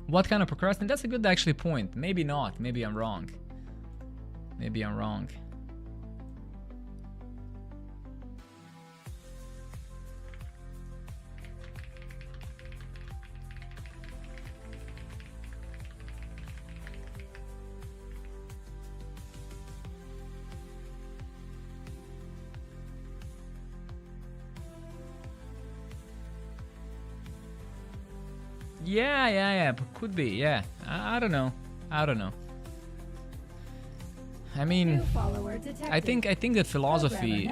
What kind of procrastination? That's a good actually point. Maybe not. Maybe I'm wrong. Maybe I'm wrong. Yeah, could be, yeah. I don't know. I mean, I think that philosophy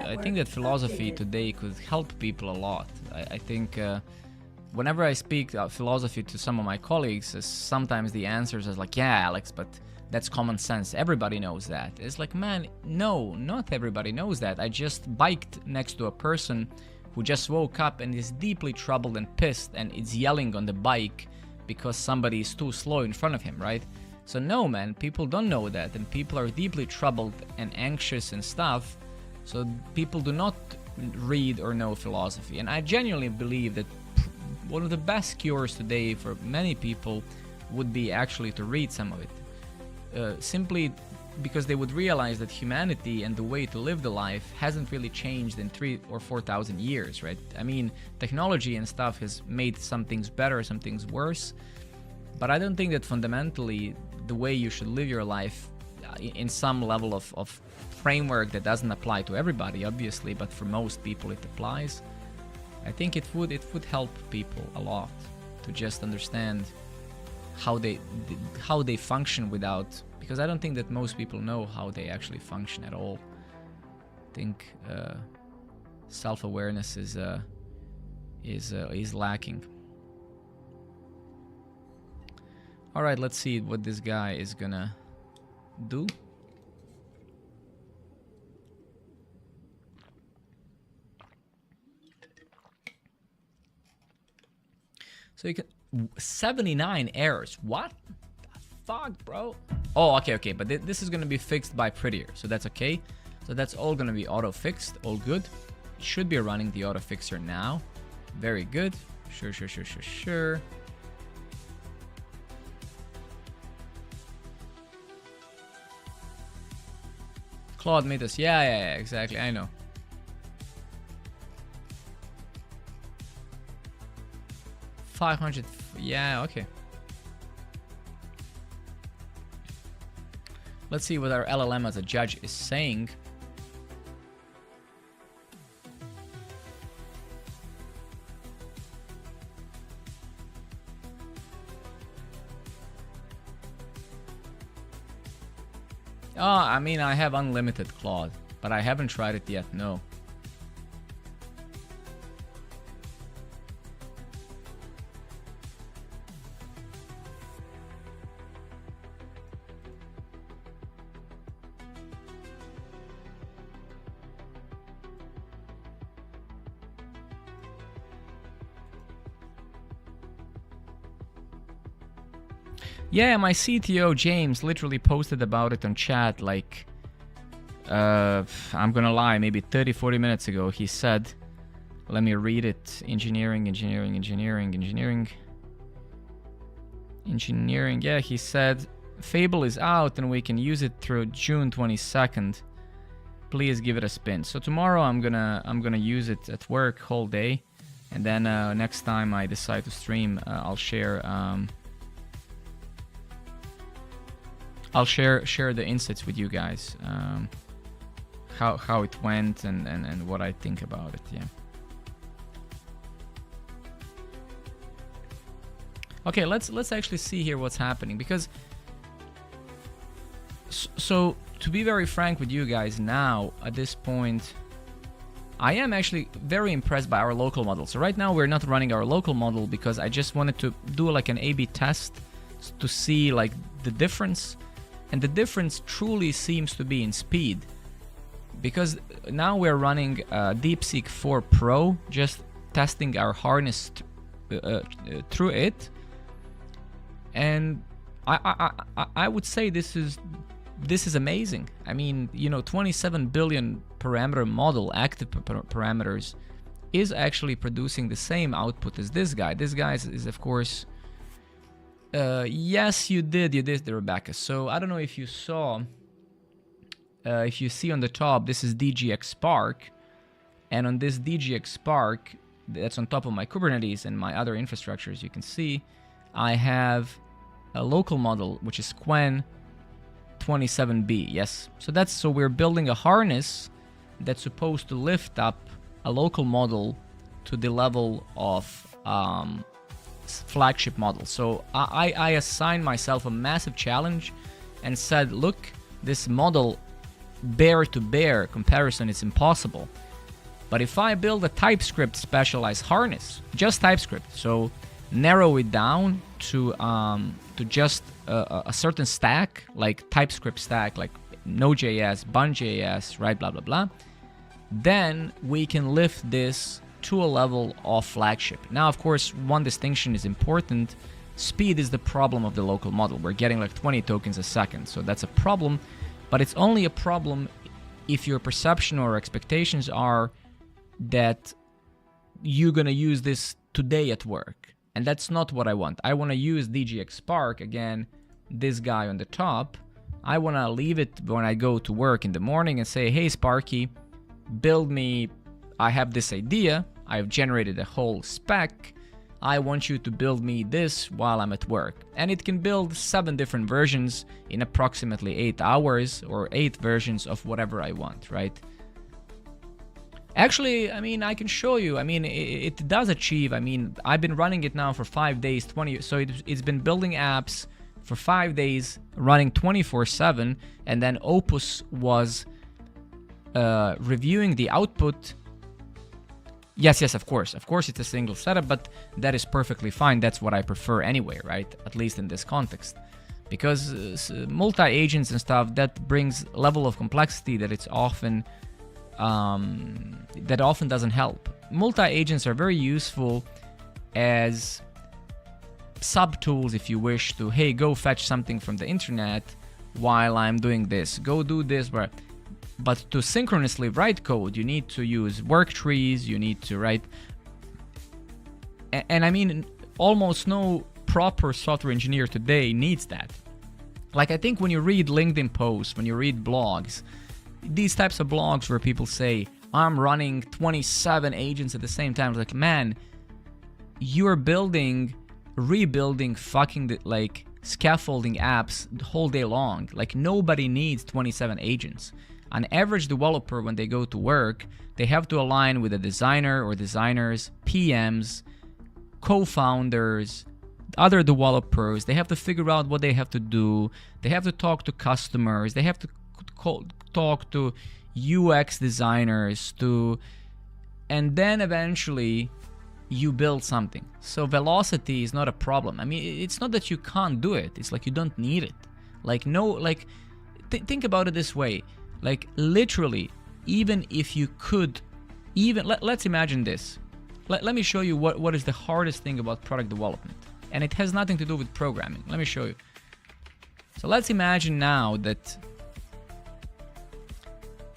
today could help people a lot. I think whenever I speak philosophy to some of my colleagues, sometimes the answers is like, yeah, Alex, but that's common sense. Everybody knows that. It's like, man, no, not everybody knows that. I just biked next to a person who just woke up and is deeply troubled and pissed and is yelling on the bike because somebody is too slow in front of him, right? So no, man, people don't know that, and people are deeply troubled and anxious and stuff, so people do not read or know philosophy. And I genuinely believe that one of the best cures today for many people would be actually to read some of it. Simply because they would realize that humanity and the way to live the life hasn't really changed in 3,000 or 4,000 years, right? I mean, technology and stuff has made some things better, some things worse, but I don't think that fundamentally the way you should live your life in some level of framework that doesn't apply to everybody, obviously, but for most people it applies. I think it would help people a lot to just understand how they function without, because I don't think that most people know how they actually function at all. I think self-awareness is lacking. All right, let's see what this guy is gonna do. So 79 errors. What the fuck, bro? Oh, okay, but this is gonna be fixed by Prettier, so that's okay. So that's all gonna be auto fixed, all good. It should be running the auto fixer now. Very good. Sure. Claude made us. Yeah, exactly. I know. $500. Yeah, okay. Let's see what our LLM as a judge is saying. Oh, I mean, I have unlimited Claude, but I haven't tried it yet, no. Yeah, my CTO James literally posted about it on chat like, I'm gonna lie, maybe 30-40 minutes ago. He said, let me read it. Engineering. Yeah, he said, Fable is out and we can use it through June 22nd. Please give it a spin. So tomorrow I'm gonna use it at work whole day, and then next time I decide to stream, I'll share the insights with you guys, how it went and what I think about it. Yeah. Okay, let's actually see here what's happening, because so to be very frank with you guys now at this point, I am actually very impressed by our local model. So right now we're not running our local model because I just wanted to do like an A/B test to see like the difference. And the difference truly seems to be in speed, because now we're running DeepSeek 4 Pro, just testing our harness through it, and I would say this is amazing. I mean, 27 billion parameter model, active parameters, is actually producing the same output as this guy. This guy is of course. Yes, you did, Rebecca. So I don't know if you saw, if you see on the top, this is DGX Spark, and on this DGX Spark, that's on top of my Kubernetes and my other infrastructures, you can see, I have a local model, which is Qwen 27B, yes. So we're building a harness that's supposed to lift up a local model to the level of, flagship model. So I assigned myself a massive challenge and said, look, this model bear to bear comparison is impossible, but if I build a TypeScript specialized harness, just TypeScript, so narrow it down to just a certain stack, like TypeScript stack, like nodejs, bun.js, right, blah blah blah, then we can lift this to a level of flagship. Now, of course, one distinction is important. Speed is the problem of the local model. We're getting like 20 tokens a second, so that's a problem, but it's only a problem if your perception or expectations are that you're gonna use this today at work, and that's not what I want. I want to use DGX Spark, again, this guy on the top. I want to leave it when I go to work in the morning and say, hey Sparky, build me, I have this idea, I've generated a whole spec, I want you to build me this while I'm at work. And it can build 7 different versions in approximately 8 hours, or 8 versions of whatever I want, right? Actually, I mean, I can show you. I mean, it does achieve, I mean, I've been running it now for 5 days, so it's been building apps for 5 days, running 24/7, and then Opus was reviewing the output. Yes, of course it's a single setup, but that is perfectly fine. That's what I prefer anyway, right? At least in this context, because multi-agents and stuff, that brings a level of complexity that it's often doesn't help. Multi-agents are very useful as sub tools if you wish to, hey, go fetch something from the internet while I'm doing this, go do this. But to synchronously write code, you need to use work trees, you need to write, and I mean, almost no proper software engineer today needs that. Like, I think when you read LinkedIn posts, when you read blogs, these types of blogs where people say, I'm running 27 agents at the same time, like, man, you're rebuilding fucking like scaffolding apps the whole day long. Like, nobody needs 27 agents. An average developer, when they go to work, they have to align with a designer or designers, PMs, co-founders, other developers. They have to figure out what they have to do. They have to talk to customers. They have to talk to UX designers, and then eventually you build something. So velocity is not a problem. I mean, it's not that you can't do it. It's like you don't need it. Like, no, like, think about it this way. Like, literally, even if you could, let's imagine this. Let me show you what is the hardest thing about product development. And it has nothing to do with programming. Let me show you. So let's imagine now that,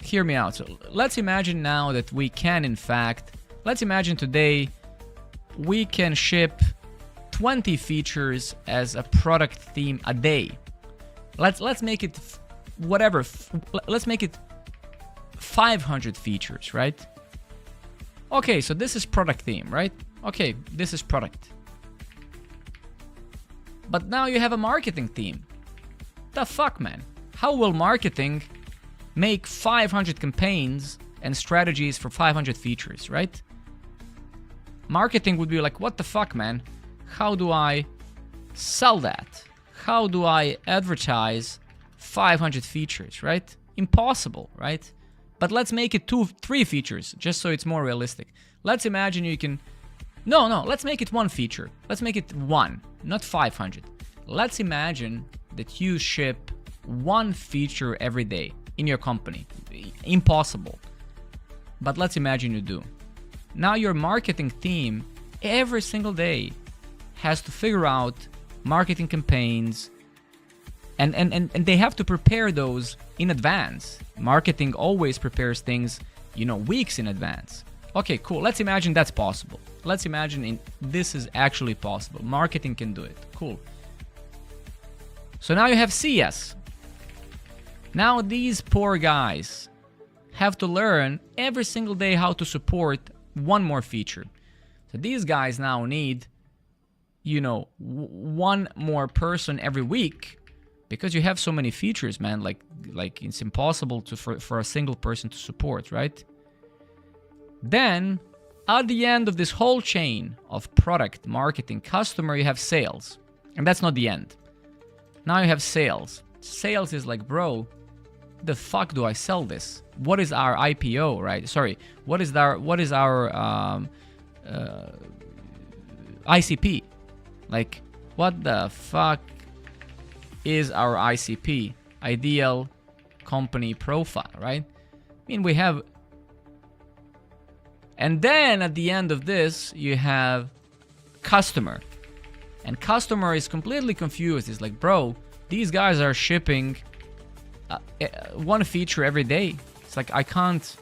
hear me out. So let's imagine now that we can, in fact, let's imagine today we can ship 20 features as a product theme a day. Let's make it whatever. Let's make it 500 features, right? Okay, so this is product theme, right? Okay, this is product. But now you have a marketing theme. The fuck, man? How will marketing make 500 campaigns and strategies for 500 features, right? Marketing would be like, what the fuck, man? How do I sell that? How do I advertise 500 features, right? Impossible, right? But let's make it 2-3 features, just so it's more realistic. Let's imagine you can... No, let's make it 1 feature. Let's make it 1, not 500. Let's imagine that you ship 1 feature every day in your company. Impossible. But let's imagine you do. Now your marketing team every single day has to figure out marketing campaigns, and they have to prepare those in advance. Marketing always prepares things, weeks in advance. Okay, cool. Let's imagine that's possible. Let's imagine this is actually possible. Marketing can do it. Cool. So now you have CS. Now these poor guys have to learn every single day how to support 1 more feature. So these guys now need, 1 more person every week, because you have so many features, man. Like it's impossible for a single person to support, right? Then at the end of this whole chain of product, marketing, customer, you have sales. And that's not the end. Now you have sales. Sales is like, bro, the fuck do I sell this? What is our IPO, right? Sorry, what is our ICP? Like, what the fuck is our ICP? Ideal company profile, right? I mean, we have... And then at the end of this, you have customer. And customer is completely confused. It's like, bro, these guys are shipping 1 feature every day. It's like, I can't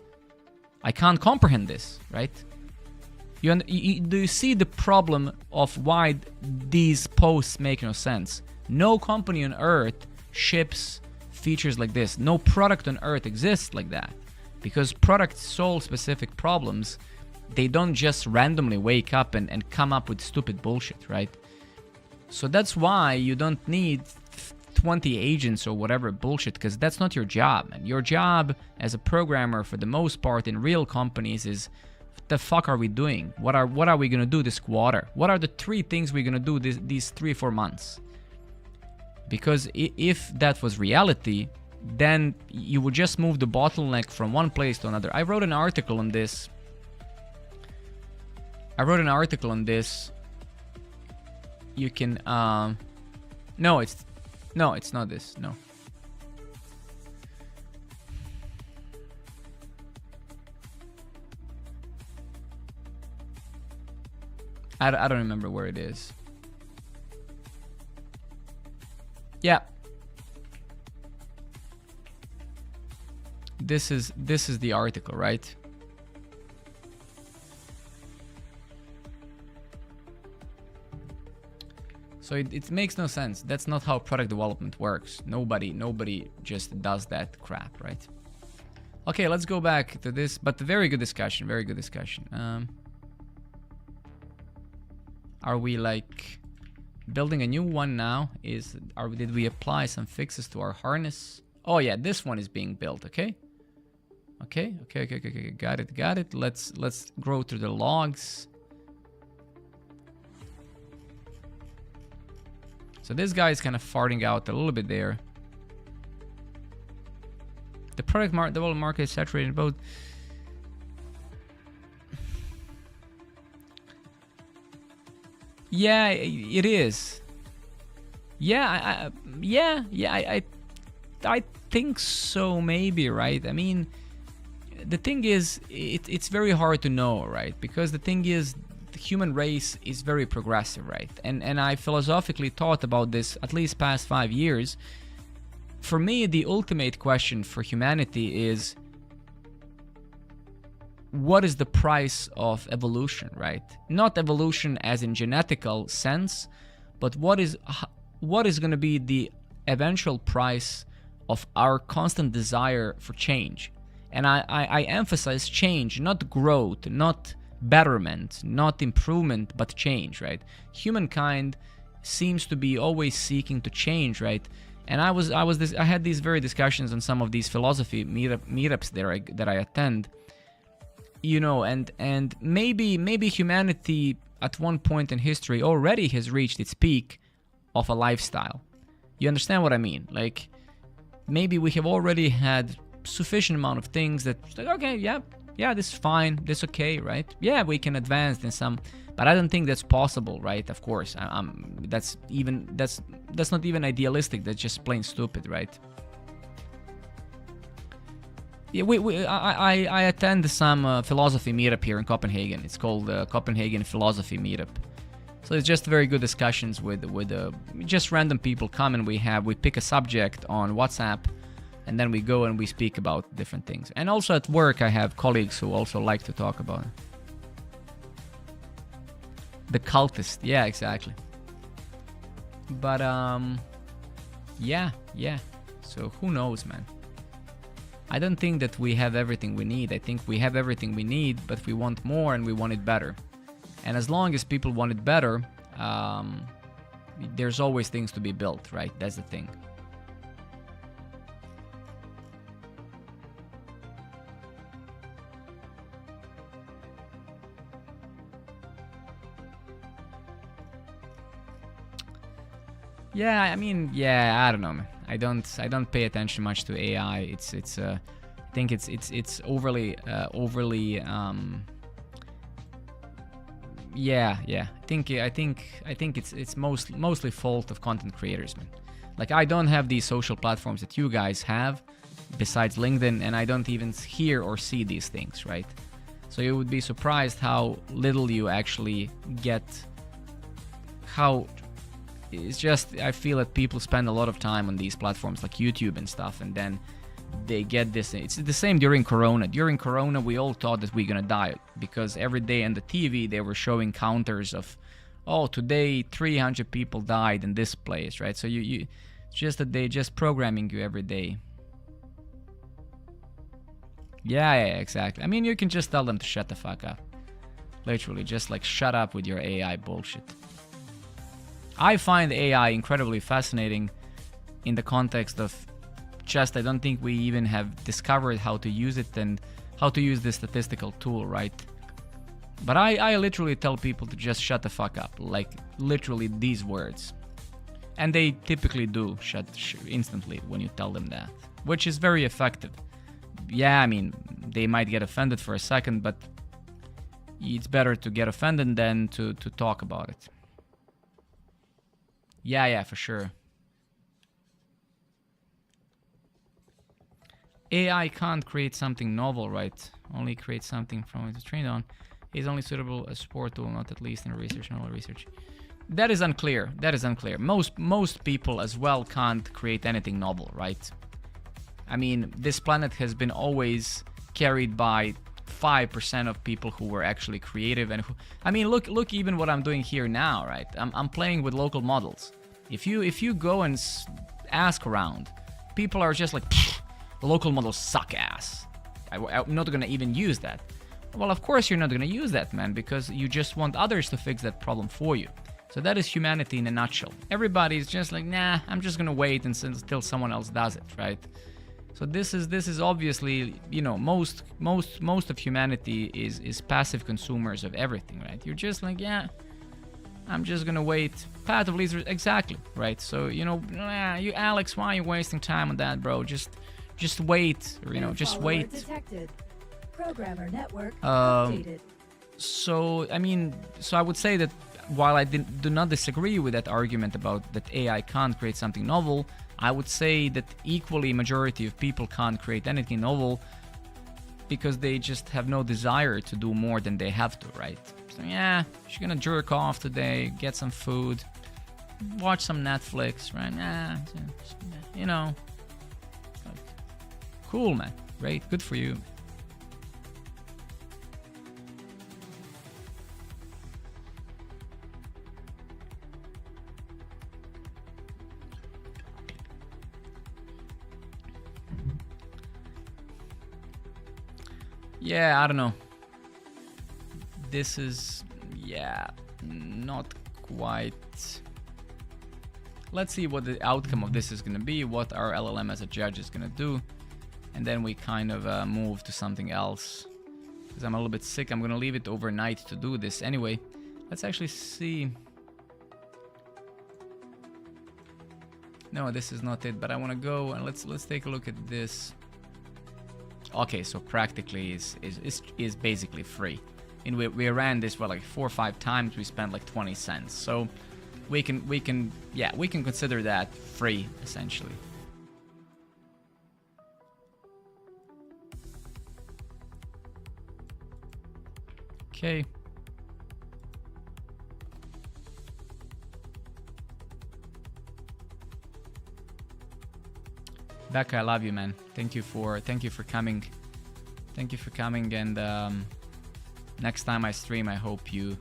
comprehend this, right? Do you see the problem of why these posts make no sense? No company on earth ships features like this. No product on earth exists like that. Because products solve specific problems. They don't just randomly wake up and come up with stupid bullshit, right? So that's why you don't need 20 agents or whatever bullshit, because that's not your job, man. Your job as a programmer, for the most part, in real companies is, what the fuck are we doing? What are we gonna do this quarter? What are the 3 things we're gonna do these 3-4 months? Because if that was reality, then you would just move the bottleneck from one place to another. I wrote an article on this. You can no, it's not this. No. I don't remember where it is. Yeah. This is the article, right? So it makes no sense. That's not how product development works. Nobody just does that crap, right? Okay, let's go back to this, but very good discussion, very good discussion. Are we like building a new one now? Did we apply some fixes to our harness? Oh yeah, this one is being built, okay? Okay, got it. Let's go through the logs. So this guy is kind of farting out a little bit there. The development market is saturated both. Yeah, it is. Yeah, I think so, maybe, right? I mean, the thing is, it's very hard to know, right? Because the thing is, the human race is very progressive, right? And I philosophically thought about this at least past 5 years. For me, the ultimate question for humanity is, what is the price of evolution, right? Not evolution as in genetical sense, but what is going to be the eventual price of our constant desire for change? And I emphasize change, not growth, not betterment, not improvement, but change, right? Humankind seems to be always seeking to change, right? And I had these very discussions on some of these philosophy meetups that I attend, you know, and maybe humanity at one point in history already has reached its peak of a lifestyle. You understand what I mean? Like, maybe we have already had sufficient amount of things that, like, okay, yeah, this is fine, this is okay, right? Yeah, we can advance in some, but I don't think that's possible, right? Of course, that's not even idealistic. That's just plain stupid, right? Yeah, I attend some philosophy meetup here in Copenhagen. It's called Copenhagen Philosophy Meetup. So it's just very good discussions with just random people come, and we pick a subject on WhatsApp, and then we go and we speak about different things. And also at work, I have colleagues who also like to talk about it. The cultist, yeah, exactly. But yeah. So who knows, man? I don't think that we have everything we need. I think we have everything we need, but we want more and we want it better. And as long as people want it better, there's always things to be built, right? That's the thing. Yeah, I mean, I don't know, man. I don't pay attention much to AI. I think it's overly yeah. I think it's mostly fault of content creators, man. Like, I don't have these social platforms that you guys have besides LinkedIn, and I don't even hear or see these things, right? So you would be surprised how little you actually get. How it's just, I feel that people spend a lot of time on these platforms like YouTube and stuff, and then they get this. It's the same during Corona. During Corona, we all thought that we're gonna die, because every day on the TV they were showing counters of, oh, today 300 people died in this place, right? So you it's just that they just programming you every day. Yeah, exactly. I mean, you can just tell them to shut the fuck up. Literally, just like, shut up with your AI bullshit. I find AI incredibly fascinating in the context of just, I don't think we even have discovered how to use it and how to use this statistical tool, right? But I literally tell people to just shut the fuck up, like literally these words. And they typically do shut instantly when you tell them that, which is very effective. Yeah, I mean, they might get offended for a second, but it's better to get offended than to talk about it. Yeah, for sure. AI can't create something novel, right? Only create something from it to train on. It's only suitable as support tool, not at least in research, novel research. That is unclear. That is unclear. Most people as well can't create anything novel, right? I mean, this planet has been always carried by 5% of people who were actually creative and who, I mean, look even what I'm doing here now, right? I'm playing with local models. If you go and ask around, people are just like, local models suck ass. I'm not gonna even use that. Well, of course you're not gonna use that, man, because you just want others to fix that problem for you. So that is humanity in a nutshell. Everybody's just like, nah, I'm just gonna wait until someone else does it, right? So this is obviously, you know, most of humanity is passive consumers of everything, right? You're just like, yeah, I'm just gonna wait. Path of least, exactly, right? So, you know, you Alex, why are you wasting time on that, bro? Just wait, or, you know, just wait. Detected. Programmer network updated. So I mean, so I would say that while I do not disagree with that argument about that AI can't create something novel, I would say that equally majority of people can't create anything novel because they just have no desire to do more than they have to, right? So yeah, you're gonna jerk off today, get some food, watch some Netflix, right? Nah, you know, like, cool, man, great, good for you. Yeah, I don't know. This is, yeah, not quite. Let's see what the outcome of this is going to be, what our LLM as a judge is going to do, and then we kind of move to something else. Because I'm a little bit sick, I'm going to leave it overnight to do this anyway. Let's actually see. No, this is not it, but I want to go and let's take a look at this. Okay, so practically is basically free. And we ran this for like 4 or 5 times. We spent like 20 cents. So we can consider that free essentially. Okay. Becca, I love you, man. Thank you for coming. Thank you for coming. And next time I stream, I hope you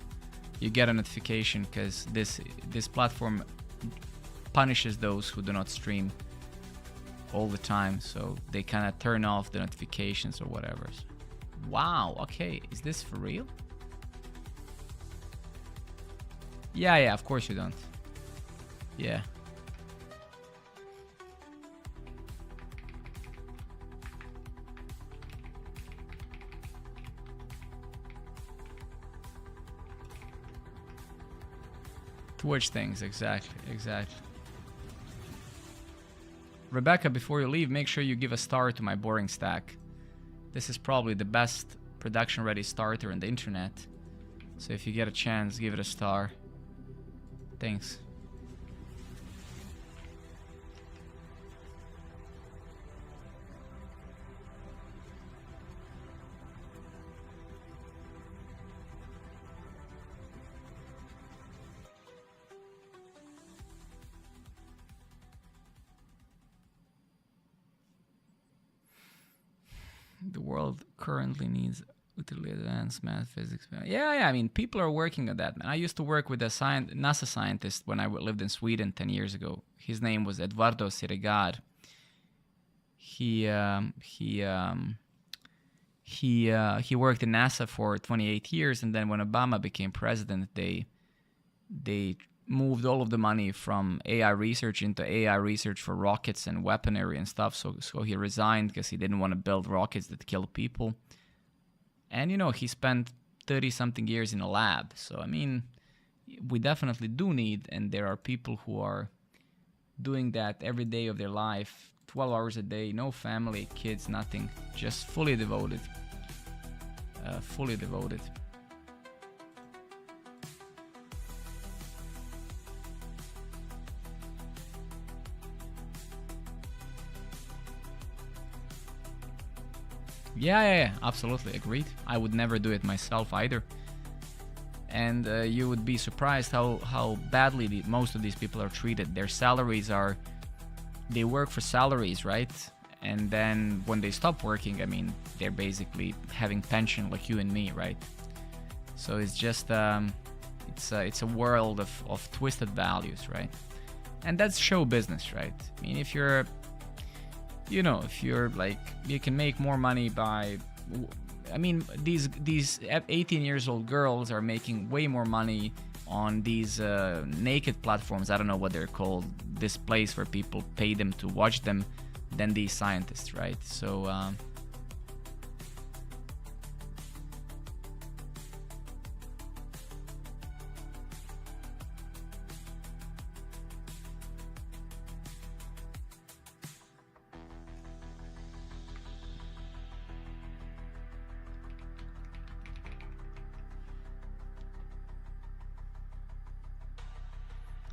get a notification, because this platform punishes those who do not stream all the time, so they kind of turn off the notifications or whatever. Wow. Okay, is this for real? Yeah. Of course you don't. Yeah. Twitch things, exactly. Rebecca, before you leave, make sure you give a star to my boring stack. This is probably the best production ready starter on the internet, so if you get a chance, give it a star. Thanks. The world currently needs utterly advanced math, physics. Yeah, I mean, people are working on that, man. I used to work with a NASA scientist when I lived in Sweden 10 years ago. His name was Eduardo Siregar. He worked in NASA for 28 years, and then when Obama became president, they moved all of the money from AI research into AI research for rockets and weaponry and stuff. So he resigned because he didn't want to build rockets that kill people. And, you know, he spent 30-something years in a lab. So, I mean, we definitely do need, and there are people who are doing that every day of their life, 12 hours a day, no family, kids, nothing, just fully devoted. Fully devoted. Yeah, absolutely, agreed. I would never do it myself either. and you would be surprised how badly most of these people are treated. Their salaries are, they work for salaries, right? And then when they stop working, I mean, they're basically having pension like you and me, right? So it's just it's a world of twisted values, right? And that's show business, right? I mean, if you're, you know, if you're like, you can make more money by, I mean, these 18 years old girls are making way more money on these naked platforms, I don't know what they're called, this place where people pay them to watch them, than these scientists, right? So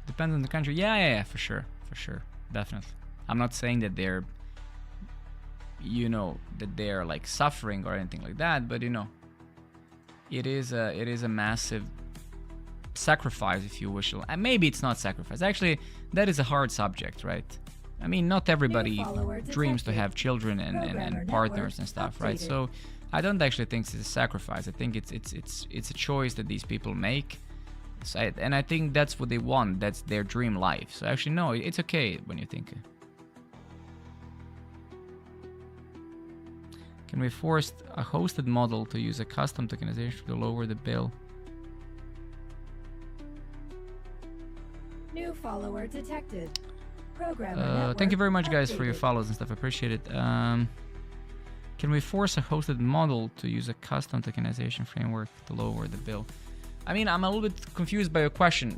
depends on the country. Yeah, for sure, definitely. I'm not saying that they're, you know, that they're like suffering or anything like that, but you know, it is a massive sacrifice, if you wish. And maybe it's not sacrifice. Actually, that is a hard subject, right? I mean, not everybody dreams to have children and partners and stuff, right? So I don't actually think it's a sacrifice. I think it's a choice that these people make. So and I think that's what they want. That's their dream life. So actually, no, it's okay when you think. Can we force a hosted model to use a custom tokenization to lower the bill? New follower detected. Programmer thank you very much, guys, updated. for your follows and stuff. I appreciate it. Can we force a hosted model to use a custom tokenization framework to lower the bill? I mean, I'm a little bit confused by your question.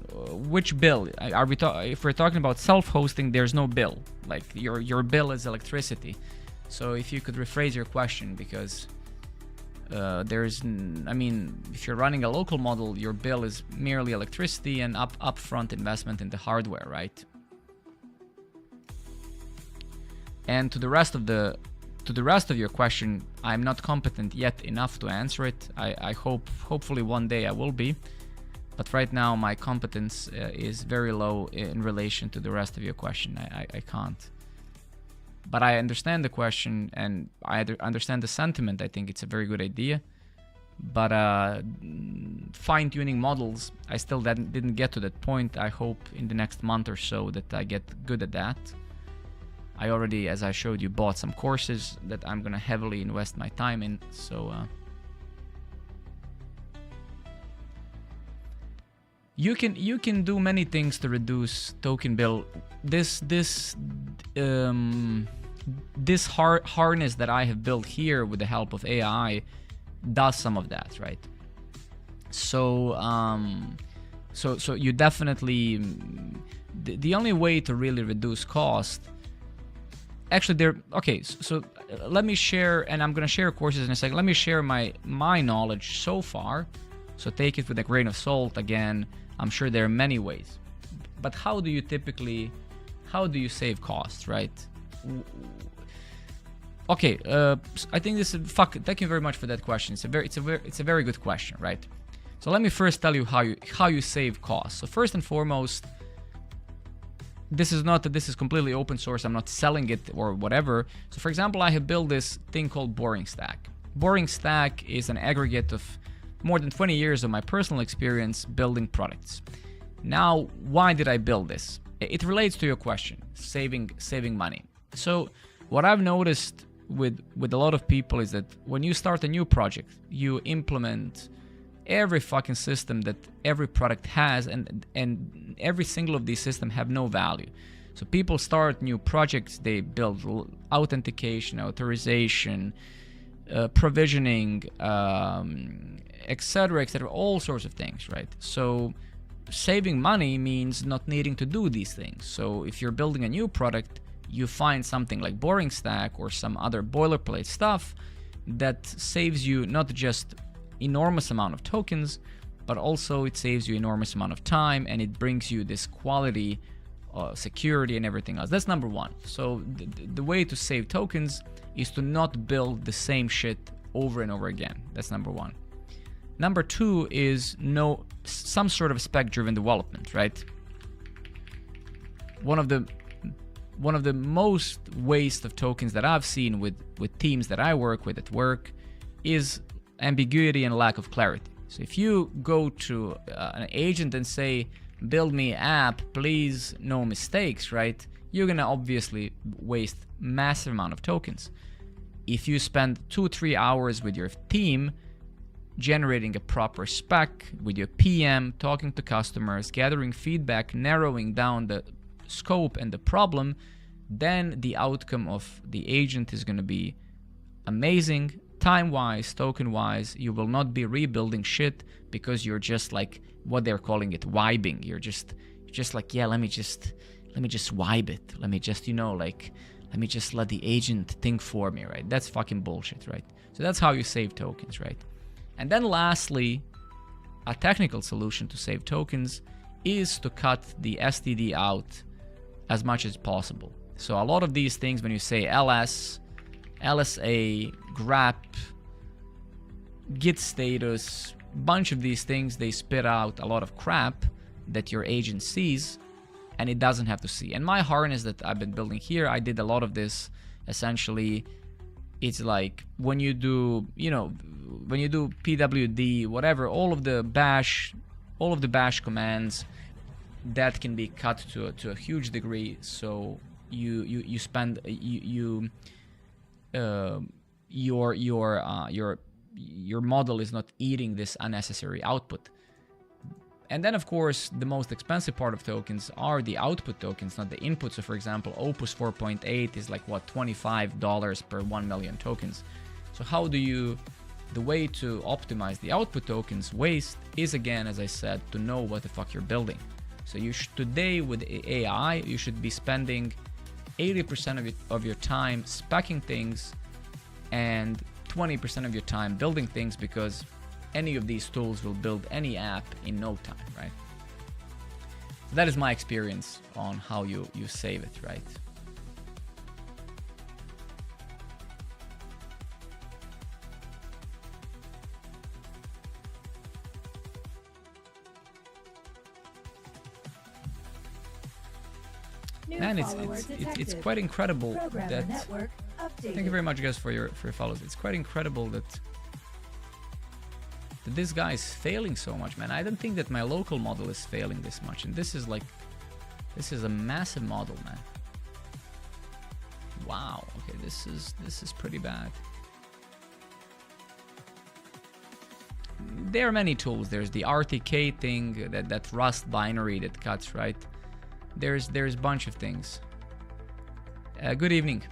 Which bill? Are we if we're talking about self-hosting, there's no bill. Like your bill is electricity. So if you could rephrase your question, because I mean, if you're running a local model, your bill is merely electricity and upfront investment in the hardware, right? And to the rest of your question, I'm not competent yet enough to answer it. I hopefully one day I will be, but right now my competence is very low in relation to the rest of your question. I can't. But I understand the question and I understand the sentiment. I think it's a very good idea. But fine-tuning models, I still didn't get to that point. I hope in the next month or so that I get good at that. I already, as I showed you, bought some courses that I'm gonna heavily invest my time in. So you can do many things to reduce token bill. This harness that I have built here with the help of AI does some of that, right? So so you definitely, the only way to really reduce cost. Actually, so let me share, and I'm gonna share courses in a second. Let me share my knowledge so far. So take it with a grain of salt. Again, I'm sure there are many ways, but how do you save costs, right? Okay, I think this is thank you very much for that question. It's a very good question, right? So let me first tell you how you save costs. So first and foremost, this is completely open source. I'm not selling it or whatever. So for example, I have built this thing called Boring Stack. Boring Stack is an aggregate of more than 20 years of my personal experience building products. Now, why did I build this? It relates to your question, saving money. So what I've noticed with a lot of people is that when you start a new project, you implement every fucking system that every product has, and every single of these systems have no value. So people start new projects, they build authentication, authorization, provisioning, etc., all sorts of things, right? So saving money means not needing to do these things. So if you're building a new product, you find something like Boring Stack or some other boilerplate stuff that saves you not just enormous amount of tokens, but also it saves you enormous amount of time, and it brings you this quality, security, and everything else. That's number one. So the way to save tokens is to not build the same shit over and over again. That's number one. Number two is some sort of spec-driven development, right? One of the most waste of tokens that I've seen with teams that I work with at work is ambiguity and lack of clarity. So if you go to an agent and say, build me app, please, no mistakes, right? You're gonna obviously waste massive amount of tokens. If you spend 2-3 hours with your team generating a proper spec with your PM, talking to customers, gathering feedback, narrowing down the scope and the problem, then the outcome of the agent is going to be amazing. Time-wise, token-wise, you will not be rebuilding shit because you're just like what they're calling it, vibing. You're just like, yeah, let me just vibe it. Let me just, let me just let the agent think for me, right? That's fucking bullshit, right? So that's how you save tokens, right? And then lastly, a technical solution to save tokens is to cut the STD out as much as possible. So a lot of these things, when you say LS, LSA, grep, git status, bunch of these things, they spit out a lot of crap that your agent sees and it doesn't have to see. And my harness that I've been building here, I did a lot of this. Essentially, it's like when you do, when you do pwd, whatever, all of the bash commands, that can be cut to a huge degree. So your model is not eating this unnecessary output. And then, of course, the most expensive part of tokens are the output tokens, not the input. So, for example, Opus 4.8 is like, what, $25 per 1 million tokens. So the way to optimize the output tokens waste is, again, as I said, to know what the fuck you're building. So today with AI, you should be spending 80% of your time speccing things and 20% of your time building things, because any of these tools will build any app in no time, right? So that is my experience on how you save it, right? And it's quite incredible that. Thank you very much, guys, for your follows. It's quite incredible that this guy is failing so much, man. I don't think that my local model is failing this much, and this is a massive model, man. Wow. Okay, this is pretty bad. There are many tools. There's the RTK thing, that Rust binary that cuts, right? There's a bunch of things. Good evening.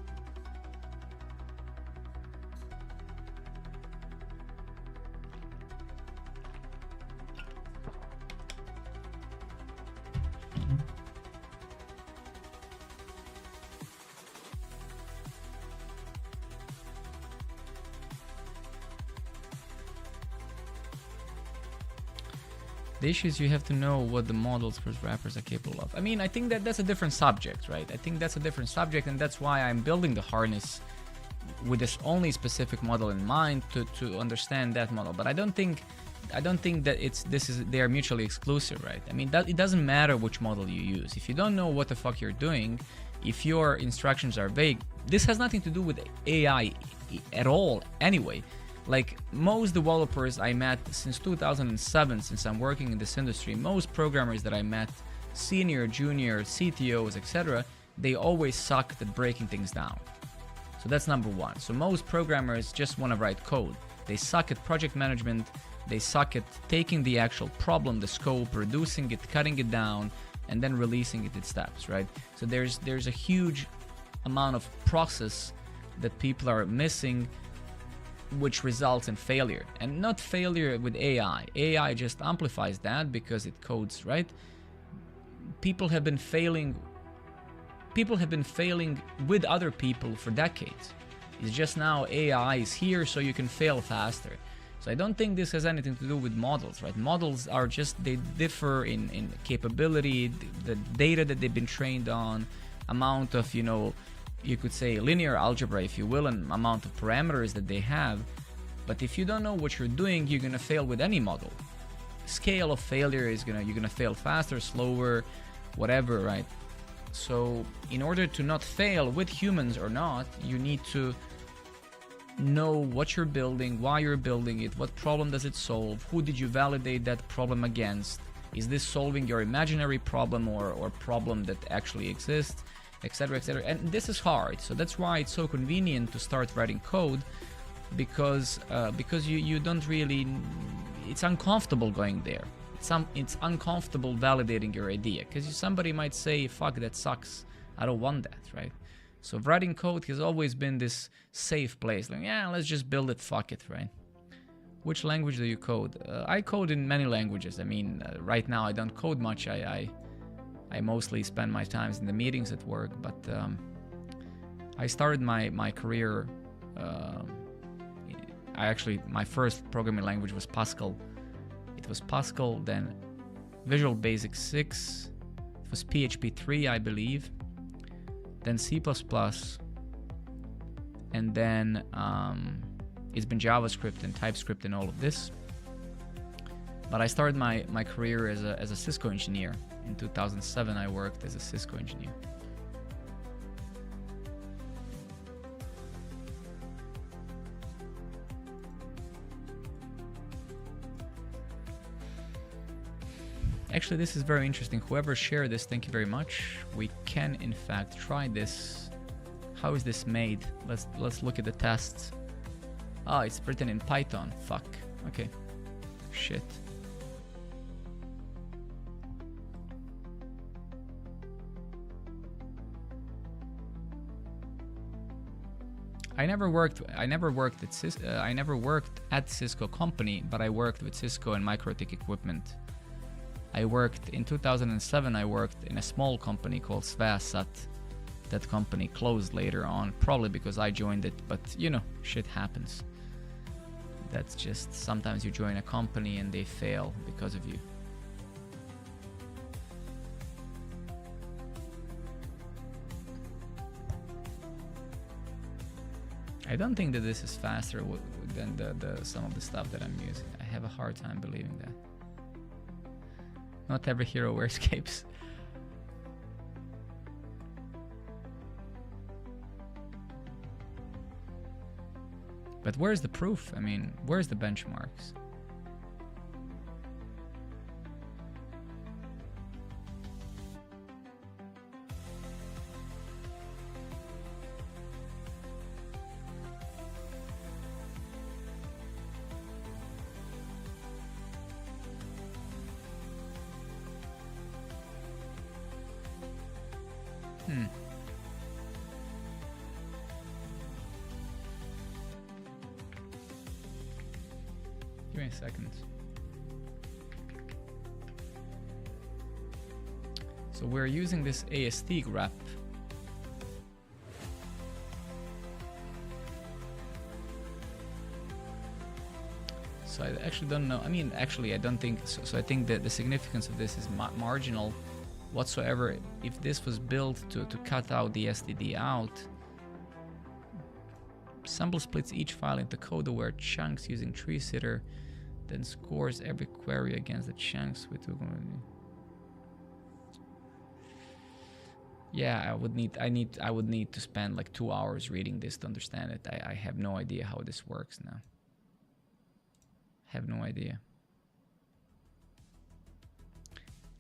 The issue is you have to know what the models for wrappers are capable of. I mean, I think that's a different subject, right? I think that's a different subject, and that's why I'm building the harness with this only specific model in mind to understand that model. But I don't think that they are mutually exclusive, right? I mean, it doesn't matter which model you use. If you don't know what the fuck you're doing, if your instructions are vague, this has nothing to do with AI at all anyway. Like, most developers I met since 2007, since I'm working in this industry, most programmers that I met, senior, junior, CTOs, etc., they always suck at breaking things down. So that's number one. So most programmers just want to write code. They suck at project management. They suck at taking the actual problem, the scope, reducing it, cutting it down, and then releasing it in steps, right? So there's a huge amount of process that people are missing, which results in failure. And not failure with AI. AI just amplifies that because it codes, right? People have been failing with other people for decades. It's just now AI is here so you can fail faster. So I don't think this has anything to do with models, right? Models are just, they differ in capability, the data that they've been trained on, amount of, you could say linear algebra, if you will, and amount of parameters that they have. But if you don't know what you're doing, you're gonna fail with any model. Scale of failure is you're gonna fail faster, slower, whatever, right? So in order to not fail with humans or not, you need to know what you're building, why you're building it, what problem does it solve, who did you validate that problem against, is this solving your imaginary problem or problem that actually exists, etc., etc. And this is hard, so that's why it's so convenient to start writing code, because you don't really, it's uncomfortable going there. It's uncomfortable validating your idea, because somebody might say, fuck, that sucks, I don't want that, right? So writing code has always been this safe place, like, yeah, let's just build it, fuck it, right? Which language do you code? I code in many languages. I mean, right now I don't code much. I mostly spend my times in the meetings at work, but I started my career, my first programming language was Pascal. It was Pascal, then Visual Basic 6, it was PHP 3, I believe, then C++, and then it's been JavaScript and TypeScript and all of this. But I started my career as a Cisco engineer. In 2007, I worked as a Cisco engineer. Actually, this is very interesting. Whoever shared this, thank you very much. We can, in fact, try this. How is this made? Let's look at the tests. Oh, it's written in Python. Fuck. Okay. Shit. I never worked at Cisco company, but I worked with Cisco and MikroTik equipment. I worked in 2007. I worked in a small company called Svasat. That company closed later on, probably because I joined it, but you know, shit happens. That's just, sometimes you join a company and they fail because of you. I don't think that this is faster than some of the stuff that I'm using. I have a hard time believing that. Not every hero wears capes. But where's the proof? I mean, where's the benchmarks? Give me a second. So we're using this AST grep. So I actually don't know. I mean, actually, I don't think so. So I think that the significance of this is marginal whatsoever. If this was built to cut out the STD out, Sample splits each file into code-aware chunks using tree sitter, then scores every query against the chunks with. Yeah, I would need to spend like 2 hours reading this to understand it. I have no idea how this works now. Have no idea.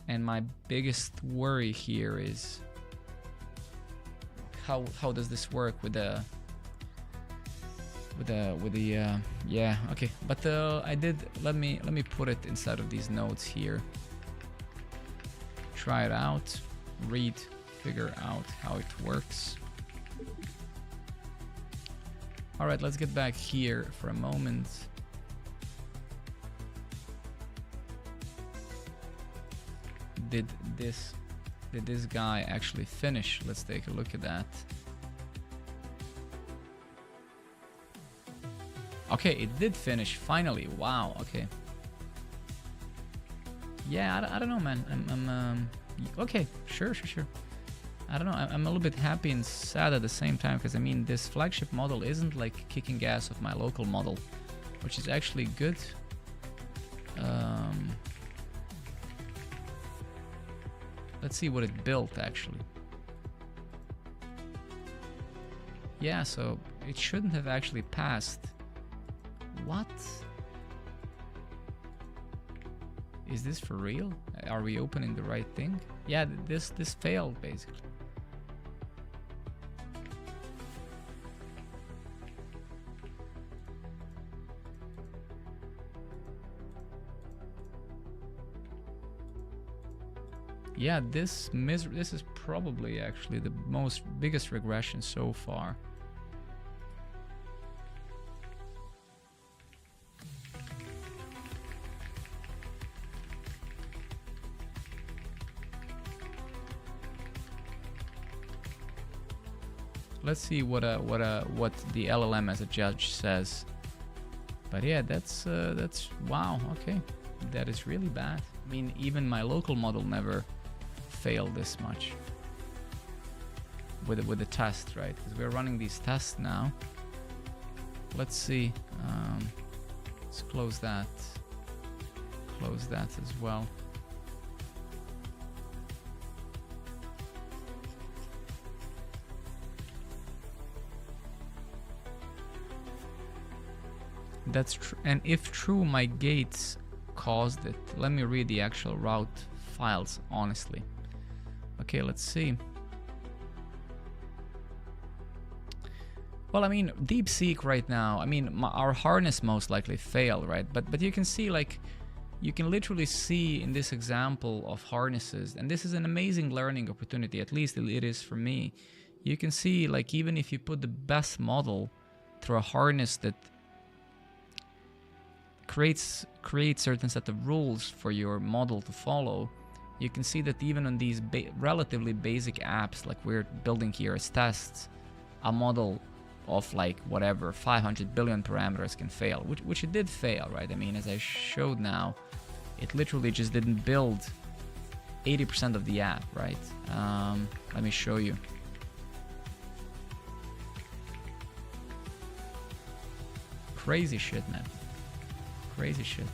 And my biggest worry here is how does this work with the yeah, okay, but I did, let me put it inside of these notes here. Try it out, read, figure out how it works. All right, let's get back here for a moment. Did this guy actually finish? Let's take a look at that. Okay, it did finish finally. Wow. Okay. Yeah, I don't know, man. I'm okay. Sure. I don't know. I'm a little bit happy and sad at the same time, because I mean, this flagship model isn't like kicking ass of my local model. which is actually good. Let's see what it built actually. Yeah, so it shouldn't have actually passed. What? Is this for real? Are we opening the right thing? Yeah, this failed basically. Yeah, this is probably actually the biggest regression so far. Let's see what the LLM as a judge says. But yeah, that's wow. Okay, that is really bad. I mean, even my local model never failed this much with the test, right? Because we're running these tests now. Let's see. Let's close that. Close that as well. That's true. And if true, my gates caused it. Let me read the actual route files honestly. Okay, let's see. Well, I mean, DeepSeek right now, I mean, our harness most likely failed, right? But you can see, like, you can literally see in this example of harnesses, and this is an amazing learning opportunity, at least it is for me. You can see, like, even if you put the best model through a harness that creates certain set of rules for your model to follow, you can see that even on these relatively basic apps like we're building here as tests, a model of like whatever 500 billion parameters can fail, which it did fail, right? I mean, as I showed now, it literally just didn't build 80% of the app, right? Let me show you. Crazy shit, man. Crazy shit.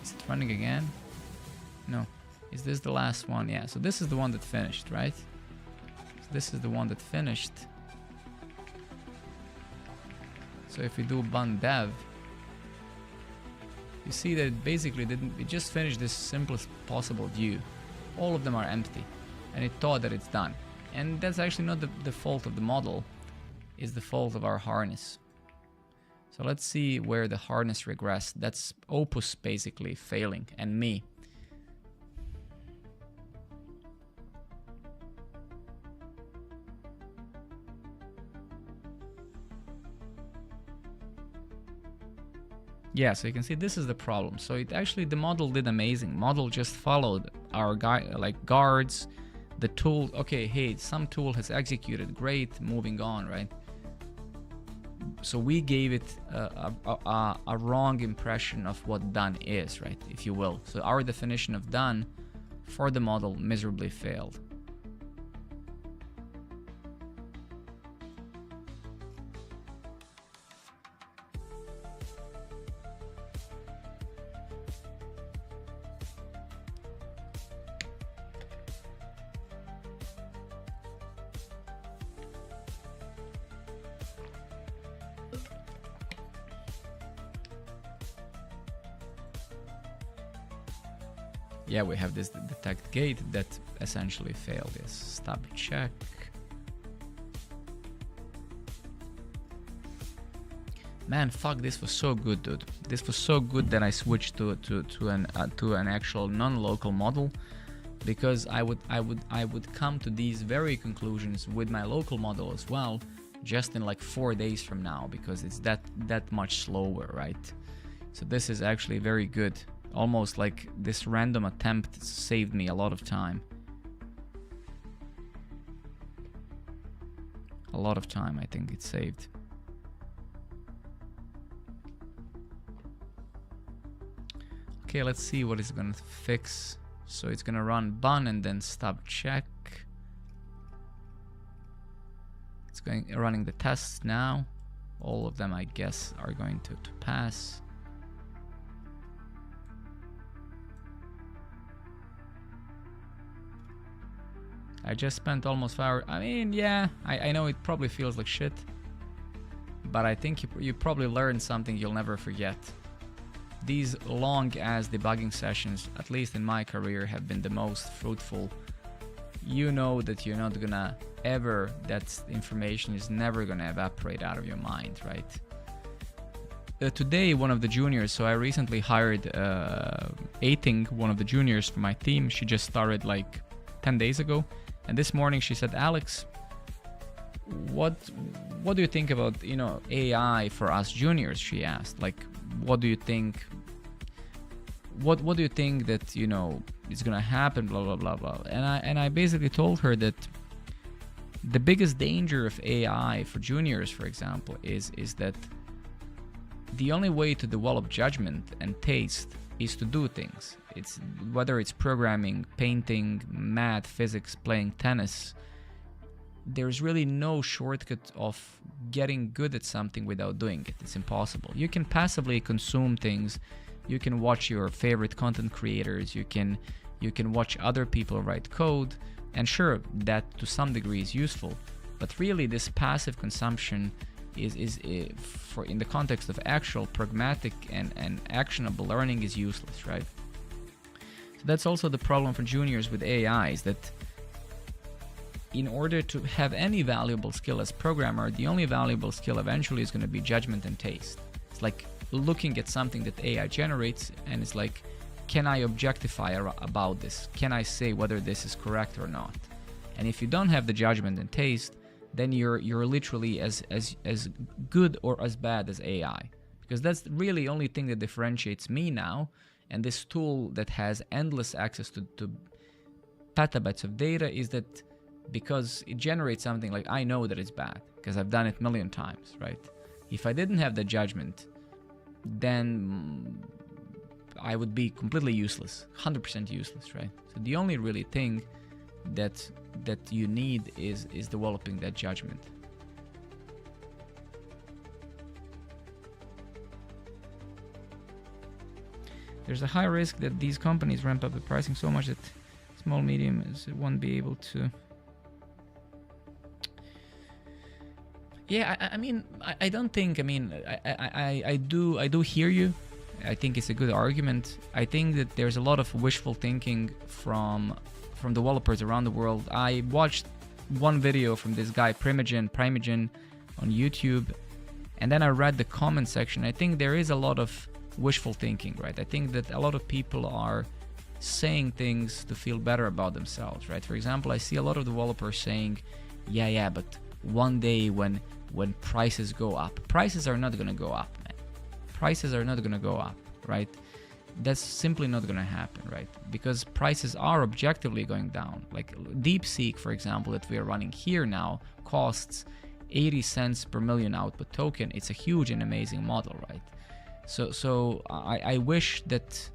Is it running again? No. Is this the last one? Yeah, so this is the one that finished, right? So this is the one that finished. So if we do bun dev, you see that it basically it just finished this simplest possible view. All of them are empty, and it thought that it's done. And that's actually not the fault of the model, it's the fault of our harness. So let's see where the harness regressed. That's Opus basically failing, and me. Yeah, so you can see this is the problem. So it actually, the model did amazing. Model just followed our guards, the tool. Okay, hey, some tool has executed, great, moving on, right? So we gave it a wrong impression of what done is, right, if you will. So our definition of done for the model miserably failed. Yeah, we have this detect gate that essentially failed. Yes, stop check. Man, fuck, this was so good, dude. This was so good that I switched to an actual non-local model, because I would come to these very conclusions with my local model as well, just in like 4 days from now, because it's that much slower, right? So this is actually very good. Almost like this random attempt saved me a lot of time. A lot of time, I think it saved. Okay, let's see what it's gonna fix. So it's gonna run bun and then stop check. It's running the tests now. All of them, I guess, are going to pass. I just spent almost 5 hours. I mean, yeah, I know it probably feels like shit, but I think you probably learned something you'll never forget. These long-ass debugging sessions, at least in my career, have been the most fruitful. You know that you're not gonna ever, that information is never gonna evaporate out of your mind, right? Today, one of the juniors, so I recently hired Ating, one of the juniors for my team. She just started like 10 days ago. And this morning she said, Alex, what do you think about, AI for us juniors? She asked, like, what do you think? What do you think that, is gonna happen? Blah blah blah blah. And I basically told her that the biggest danger of AI for juniors, for example, is that the only way to develop judgment and taste is to do things. It's whether it's programming, painting, math, physics, playing tennis. There's really no shortcut of getting good at something without doing it. It's impossible. You can passively consume things. You can watch your favorite content creators. You can watch other people write code, and sure, that to some degree is useful. But really, this passive consumption is for in the context of actual pragmatic and actionable learning is useless, right? So that's also the problem for juniors with AI, is that in order to have any valuable skill as programmer, the only valuable skill eventually is going to be judgment and taste. It's like looking at something that AI generates, and it's like, can I objectify about this? Can I say whether this is correct or not? And if you don't have the judgment and taste, then you're literally as good or as bad as AI. Because that's really the only thing that differentiates me now, and this tool that has endless access to petabytes of data, is that because it generates something, like, I know that it's bad because I've done it a million times, right? If I didn't have the judgment, then I would be completely useless, 100% useless, right? So the only really thing that you need is developing that judgment. There's a high risk that these companies ramp up the pricing so much that small medium won't be able to. Yeah, I don't think. I do hear you. I think it's a good argument. I think that there's a lot of wishful thinking from developers around the world. I watched one video from this guy Primogen on YouTube, and then I read the comment section. I think there is a lot of wishful thinking, right? I think that a lot of people are saying things to feel better about themselves, right? For example, I see a lot of developers saying, yeah, but one day when prices go up, prices are not going to go up, man. Prices are not going to go up, right? That's simply not going to happen, right? Because prices are objectively going down. Like DeepSeek, for example, that we are running here now, costs 80 cents per million output token. It's a huge and amazing model, right? So I wish that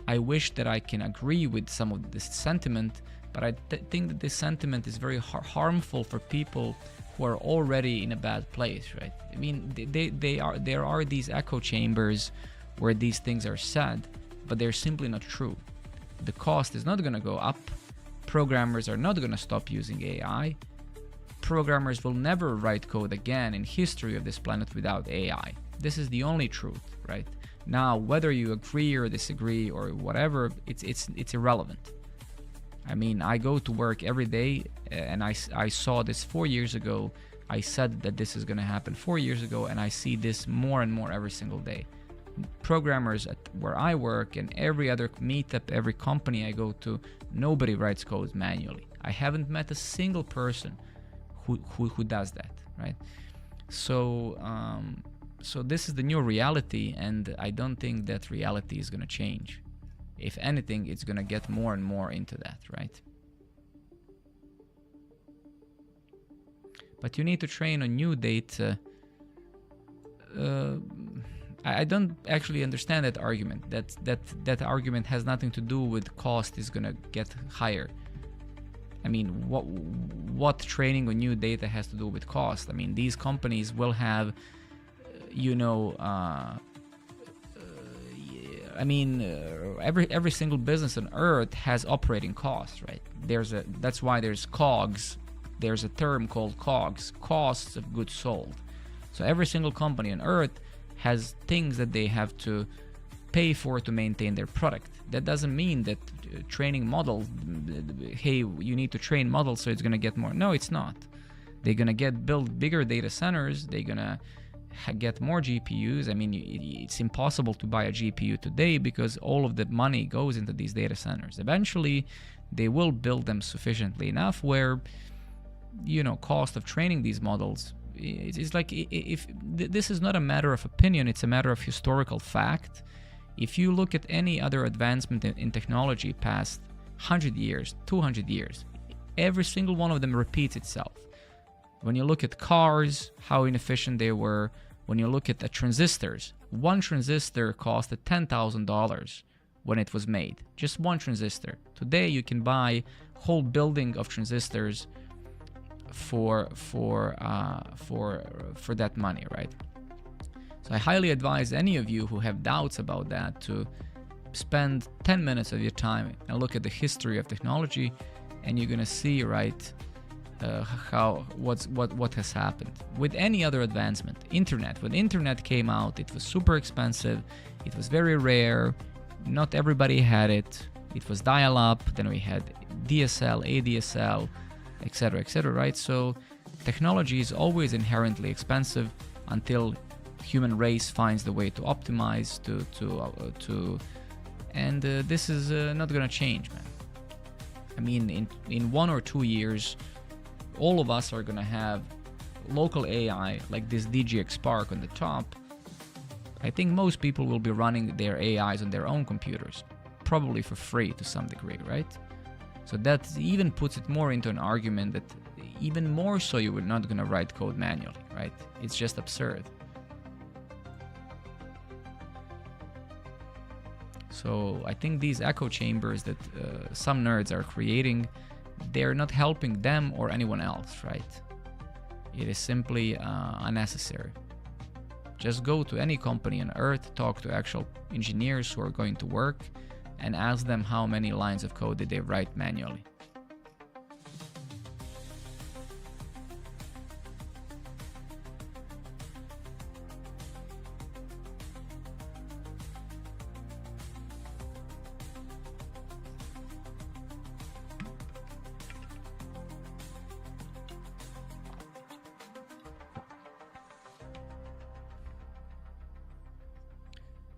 I can agree with some of this sentiment, but I think that this sentiment is very harmful for people who are already in a bad place, right? I mean, there are these echo chambers where these things are said, but they're simply not true. The cost is not going to go up. Programmers are not going to stop using AI. Programmers will never write code again in history of this planet without AI. This is the only truth, right? Now, whether you agree or disagree or whatever, it's irrelevant. I mean, I go to work every day, and I saw this 4 years ago. I said that this is going to happen 4 years ago, and I see this more and more every single day. Programmers at where I work and every other meetup, every company I go to, nobody writes code manually. I haven't met a single person who does that, right? So this is the new reality, and I don't think that reality is going to change. If anything, it's going to get more and more into that, right? But you need to train on new data. I don't actually understand that argument. That argument has nothing to do with cost is going to get higher. I mean, what training on new data has to do with cost? I mean, these companies will have you know, I mean, every single business on earth has operating costs, right? That's why there's COGS. There's a term called COGS, costs of goods sold. So every single company on earth has things that they have to pay for to maintain their product. That doesn't mean that training models, hey, you need to train models so it's going to get more. No, it's not. They're going to build bigger data centers. They're going to get more GPUs. I mean, it's impossible to buy a GPU today because all of the money goes into these data centers. Eventually, they will build them sufficiently enough where, you know, cost of training these models, it's like, if this is not a matter of opinion, it's a matter of historical fact. If you look at any other advancement in technology past 100 years, 200 years, every single one of them repeats itself. When you look at cars, how inefficient they were. When you look at the transistors, one transistor costed $10,000 when it was made. Just one transistor. Today you can buy a whole building of transistors for that money, right? So I highly advise any of you who have doubts about that to spend 10 minutes of your time and look at the history of technology, and you're gonna see, right, what has happened with any other advancement. Internet, when internet came out, it was super expensive, it was very rare, not everybody had it. It was dial-up, then we had DSL, ADSL, etc., right? So technology is always inherently expensive until human race finds the way to optimize and this is not gonna change, man. I mean, in 1 or 2 years, all of us are gonna have local AI like this DGX Spark on the top. I think most people will be running their AIs on their own computers, probably for free to some degree, right? So that even puts it more into an argument that even more so you're not gonna write code manually, right? It's just absurd. So I think these echo chambers that some nerds are creating, they're not helping them or anyone else, right? It is simply unnecessary. Just go to any company on earth, talk to actual engineers who are going to work, and ask them how many lines of code did they write manually.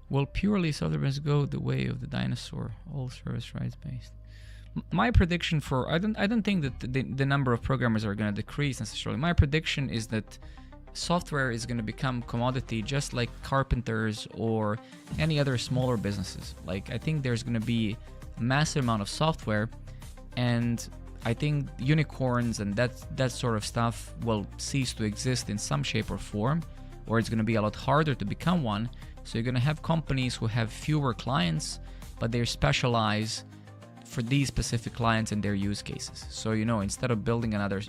Will purely software go the way of the dinosaur, all service rights based? My prediction for I don't think that the number of programmers are going to decrease necessarily. My prediction is that software is going to become commodity, just like carpenters or any other smaller businesses. Like, I think there's going to be a massive amount of software, and I think unicorns and that sort of stuff will cease to exist in some shape or form, or it's going to be a lot harder to become one. So you're going to have companies who have fewer clients, but they specialize for these specific clients and their use cases. So, you know, instead of building another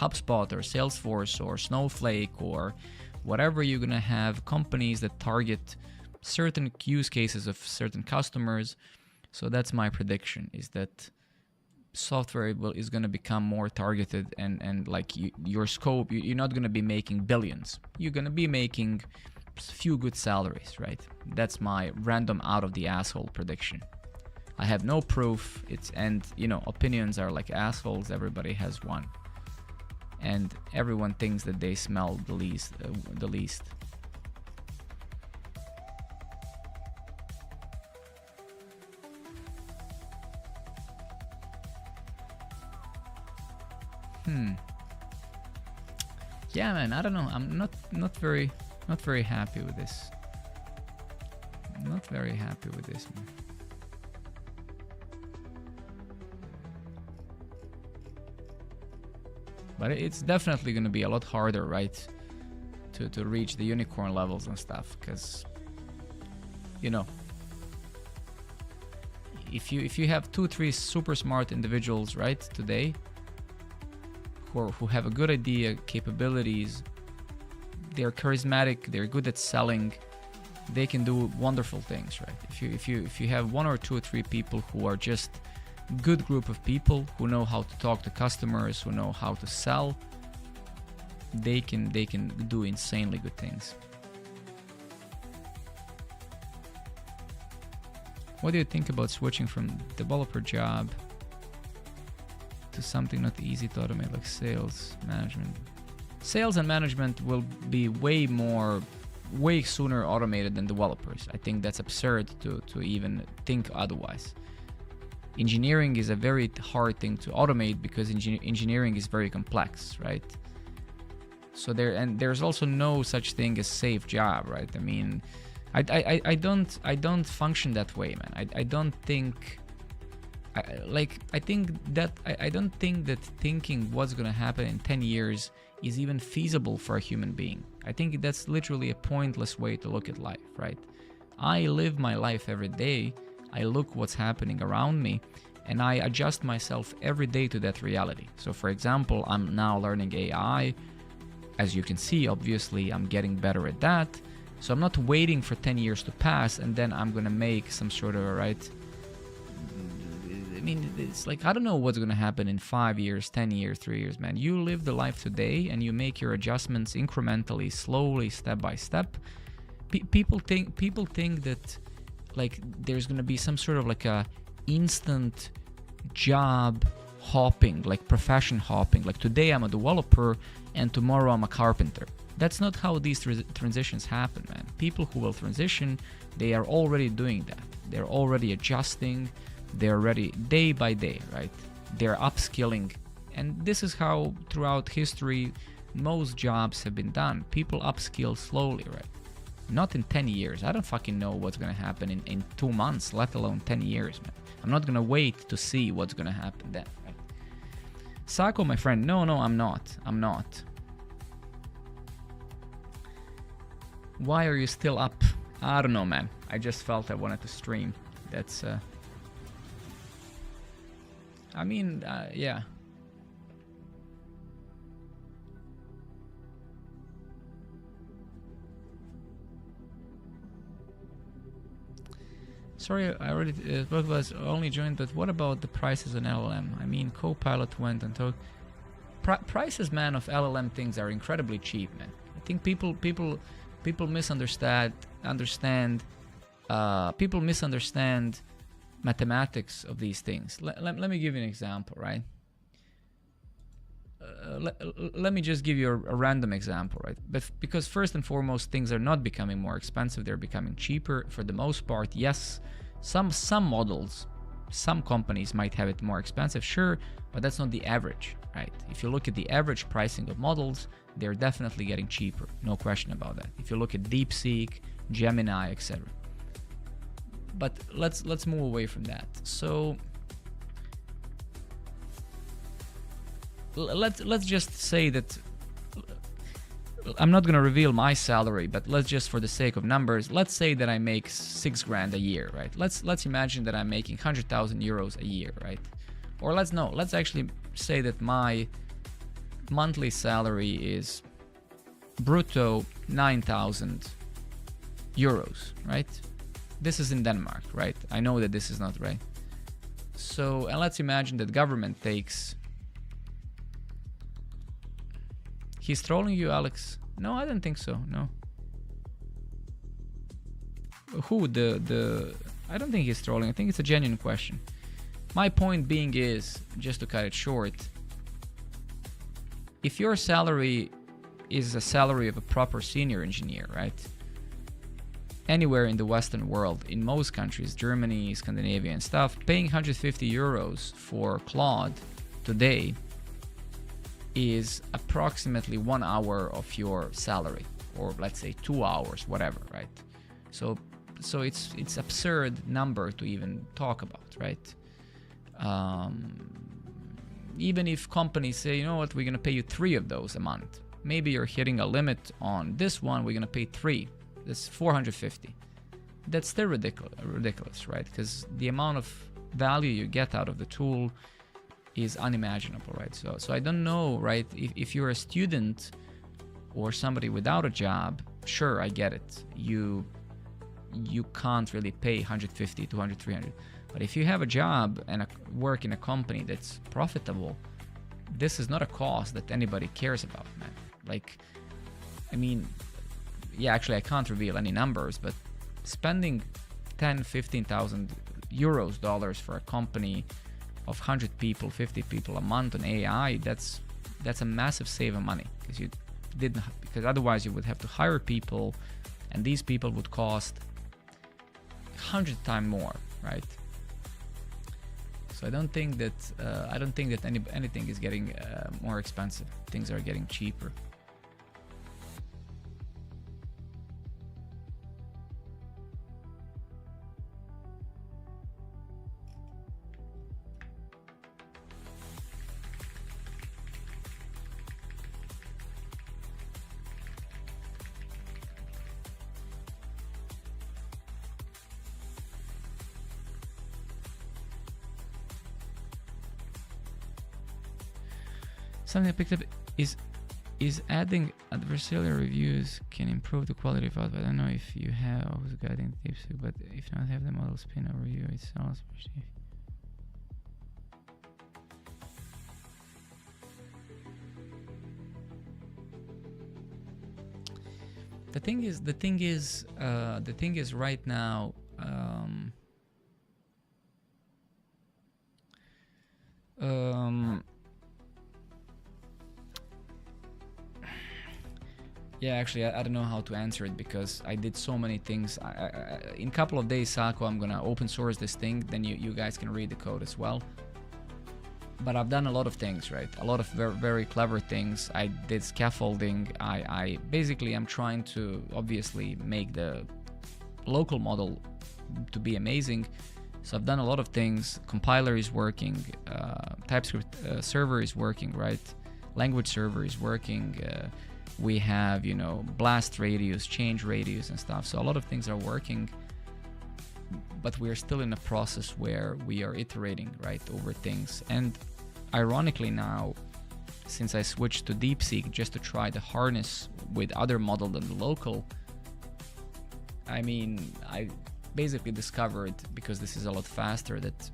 HubSpot or Salesforce or Snowflake or whatever, you're going to have companies that target certain use cases of certain customers. So that's my prediction, is that software is going to become more targeted, and like your scope, you're not going to be making billions. You're going to be making few good salaries, right? That's my random out of the asshole prediction. I have no proof. And you know, opinions are like assholes. Everybody has one, and everyone thinks that they smell the least. Yeah, man. I don't know. I'm not very happy with this. Not very happy with this, man. But it's definitely going to be a lot harder, right, to reach the unicorn levels and stuff, because, you know, if you have 2-3 super smart individuals, right, today, who have a good idea, capabilities, they're charismatic, they're good at selling, they can do wonderful things, right? If you have 1 or 2 or 3 people who are just good group of people who know how to talk to customers, who know how to sell, they can do insanely good things. What do you think about switching from developer job to something not easy to automate, like sales management? Sales and management will be way sooner automated than developers. I think that's absurd to even think otherwise. Engineering is a very hard thing to automate because engineering is very complex, right? So there's also no such thing as safe job, right? I mean, I don't function that way, man. I don't think that thinking what's gonna happen in 10 years is even feasible for a human being. I think that's literally a pointless way to look at life, right? I live my life every day. I look what's happening around me, and I adjust myself every day to that reality. So for example, I'm now learning AI. As you can see, obviously, I'm getting better at that. So I'm not waiting for 10 years to pass and then I'm gonna make some sort of, right? I mean, it's like, I don't know what's gonna happen in 5 years, 10 years, 3 years, man. You live the life today and you make your adjustments incrementally, slowly, step by step. People think that like there's gonna be some sort of like a instant job hopping, like profession hopping. Like today I'm a developer and tomorrow I'm a carpenter. That's not how these transitions happen, man. People who will transition, they are already doing that. They're already adjusting. They're ready day by day, right? They're upskilling. And this is how throughout history, most jobs have been done. People upskill slowly, right? Not in 10 years. I don't fucking know what's gonna happen in 2 months, let alone 10 years, man. I'm not gonna wait to see what's gonna happen then, right? Sako, my friend, no, I'm not. Why are you still up? I don't know, man. I just felt I wanted to stream. That's, I mean, yeah. Sorry, I already both of us only joined, but what about the prices on LLM? I mean, Copilot went and talked. Prices, man, of LLM things are incredibly cheap, man. I think people misunderstand. People misunderstand mathematics of these things. Let me give you an example, right? Let me just give you a random example, right? But because first and foremost, things are not becoming more expensive; they're becoming cheaper for the most part. Yes, some models, some companies might have it more expensive, sure, but that's not the average, right? If you look at the average pricing of models, they're definitely getting cheaper, no question about that. If you look at DeepSeek, Gemini, etc. But let's move away from that. So let's just say that I'm not gonna reveal my salary, but let's just, for the sake of numbers, let's say that I make 6 grand a year, right? Let's imagine that I'm making 100,000 euros a year, right? Or let's actually say that my monthly salary is brutto 9,000 euros, right? This is in Denmark, right? I know that this is not right. So, and let's imagine that government takes... He's trolling you, Alex? No, I don't think so, no. Who? I don't think he's trolling. I think it's a genuine question. My point being is, just to cut it short, if your salary is a salary of a proper senior engineer, right? Anywhere in the Western world, in most countries, Germany, Scandinavia and stuff, paying 150 euros for Claude today is approximately 1 hour of your salary, or let's say 2 hours, whatever, right? So it's absurd number to even talk about, right? Even if companies say, you know what, we're gonna pay you 3 of those a month. Maybe you're hitting a limit on this one, we're gonna pay 3. That's 450. That's still ridiculous, right? Because the amount of value you get out of the tool is unimaginable, right? So I don't know, right? If you're a student or somebody without a job, sure, I get it. You can't really pay 150, 200, 300. But if you have a job and work in a company that's profitable, this is not a cost that anybody cares about, man. Like, I mean, yeah, actually I can't reveal any numbers, but spending 10, 15,000 euros, dollars for a company of 100 people, 50 people a month on AI, that's a massive save of money, because otherwise you would have to hire people, and these people would cost 100 times more, right? So I don't think that anything is getting more expensive. Things are getting cheaper. Something I picked up is adding adversarial reviews can improve the quality of output. I don't know if you have always guiding tips, but if not, have the model spin over review itself. The thing is right now, yeah, actually, I don't know how to answer it because I did so many things. In a couple of days, Sako, I'm gonna open source this thing. Then you guys can read the code as well. But I've done a lot of things, right? A lot of very, very clever things. I did scaffolding. I basically am trying to obviously make the local model to be amazing. So I've done a lot of things. Compiler is working. TypeScript server is working, right? Language server is working. We have, blast radius, change radius and stuff. So a lot of things are working, but we're still in a process where we are iterating, right, over things. And ironically now, since I switched to DeepSeek just to try the harness with other model than the local, I mean, I basically discovered, because this is a lot faster, that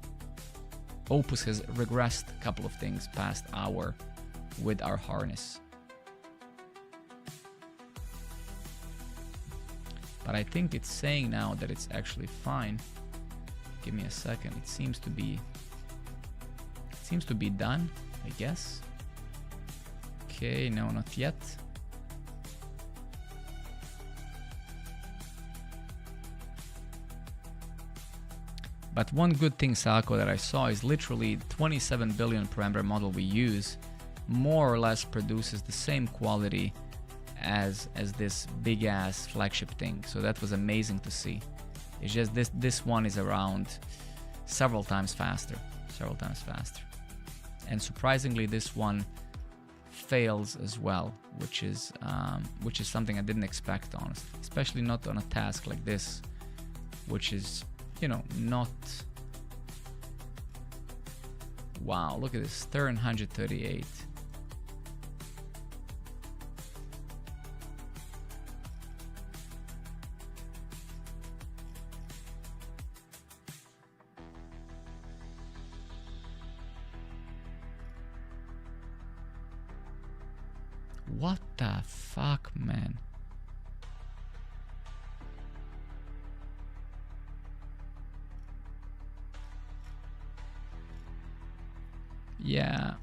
Opus has regressed a couple of things past hour with our harness. But I think it's saying now that it's actually fine. Give me a second. It seems to be done, I guess. Okay, no, not yet. But one good thing, Sako, that I saw is literally 27 billion parameter model we use more or less produces the same quality as this big ass flagship thing. So that was amazing to see. It's just this one is around several times faster. And surprisingly, this one fails as well, which is something I didn't expect, honestly, especially not on a task like this, which is, not. Wow, look at this, 138. What the fuck, man? Yeah.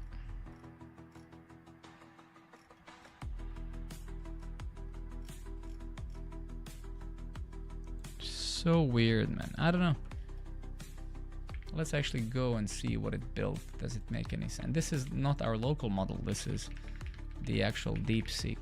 So weird, man. I don't know. Let's actually go and see what it built. Does it make any sense? This is not our local model. This is the actual DeepSeek.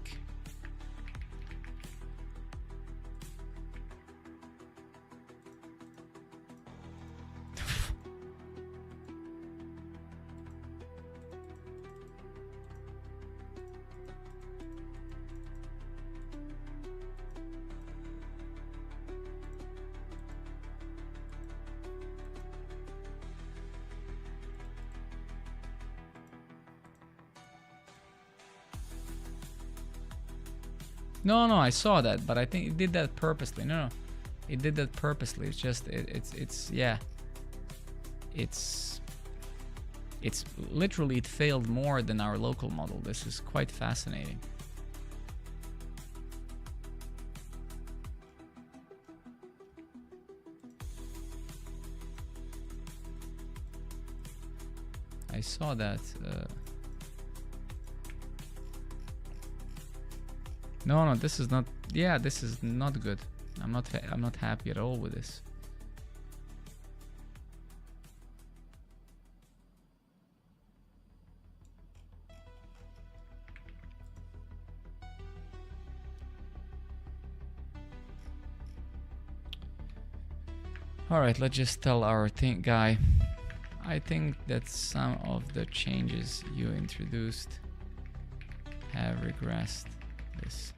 No, I saw that, but I think it did that purposely. No, it did that purposely. It's just yeah. It's literally, it failed more than our local model. This is quite fascinating. I saw that. No, this is not. Yeah, this is not good. I'm not happy at all with this. All right, let's just tell our guy. I think that some of the changes you introduced have regressed this.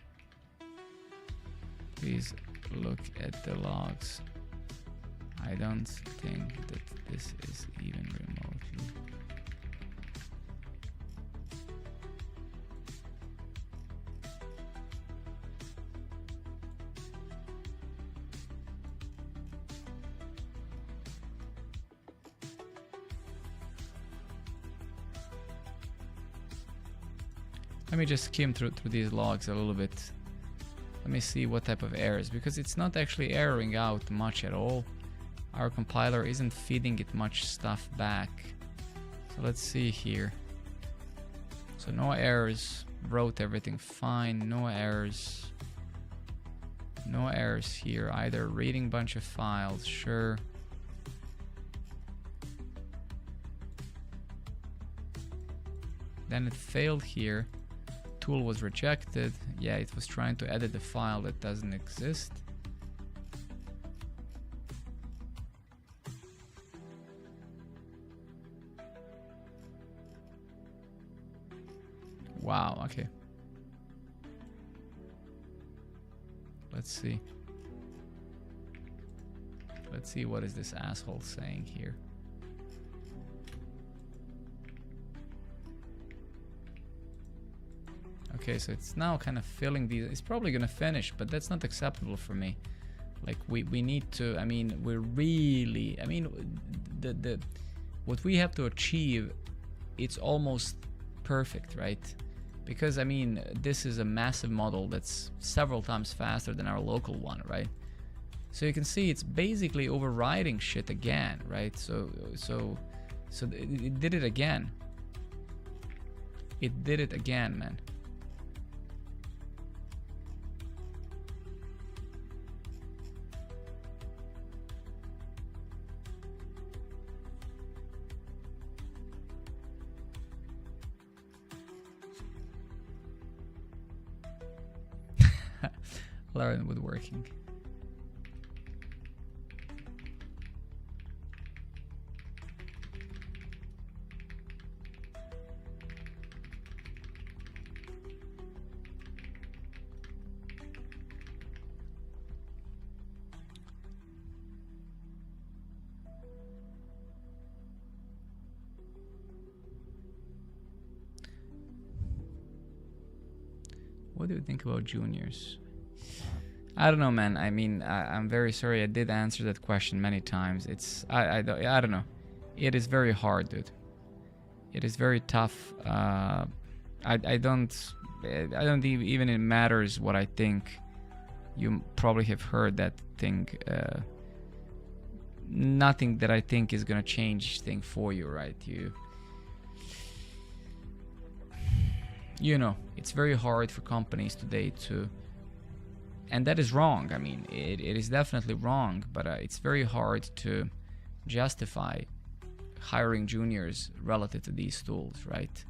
Please look at the logs. I don't think that this is even remotely. Let me just skim through these logs a little bit. Let me see what type of errors, because it's not actually erroring out much at all. Our compiler isn't feeding it much stuff back. So let's see here. So no errors, wrote everything fine, no errors. No errors here either. Reading bunch of files, sure. Then it failed here. Tool was rejected. Yeah, it was trying to edit the file that doesn't exist. Wow, okay. Let's see. Let's see what is this asshole saying here. Okay, so it's now kind of filling these. It's probably gonna finish, but that's not acceptable for me. Like we need to, I mean, we're really, I mean, the what we have to achieve, it's almost perfect, right? Because I mean, this is a massive model that's several times faster than our local one, right? So you can see it's basically overriding shit again, right? So it did it again. It did it again, man. Learn woodworking. What do you think about juniors? I don't know, man. I mean, I'm very sorry. I did answer that question many times. It's I don't know. It is very hard, dude. It is very tough. I don't think even it matters what I think. You probably have heard that thing. Nothing that I think is gonna change thing for you, right? You know, it's very hard for companies today to. And that is wrong. I mean, it is definitely wrong, but it's very hard to justify hiring juniors relative to these tools, right?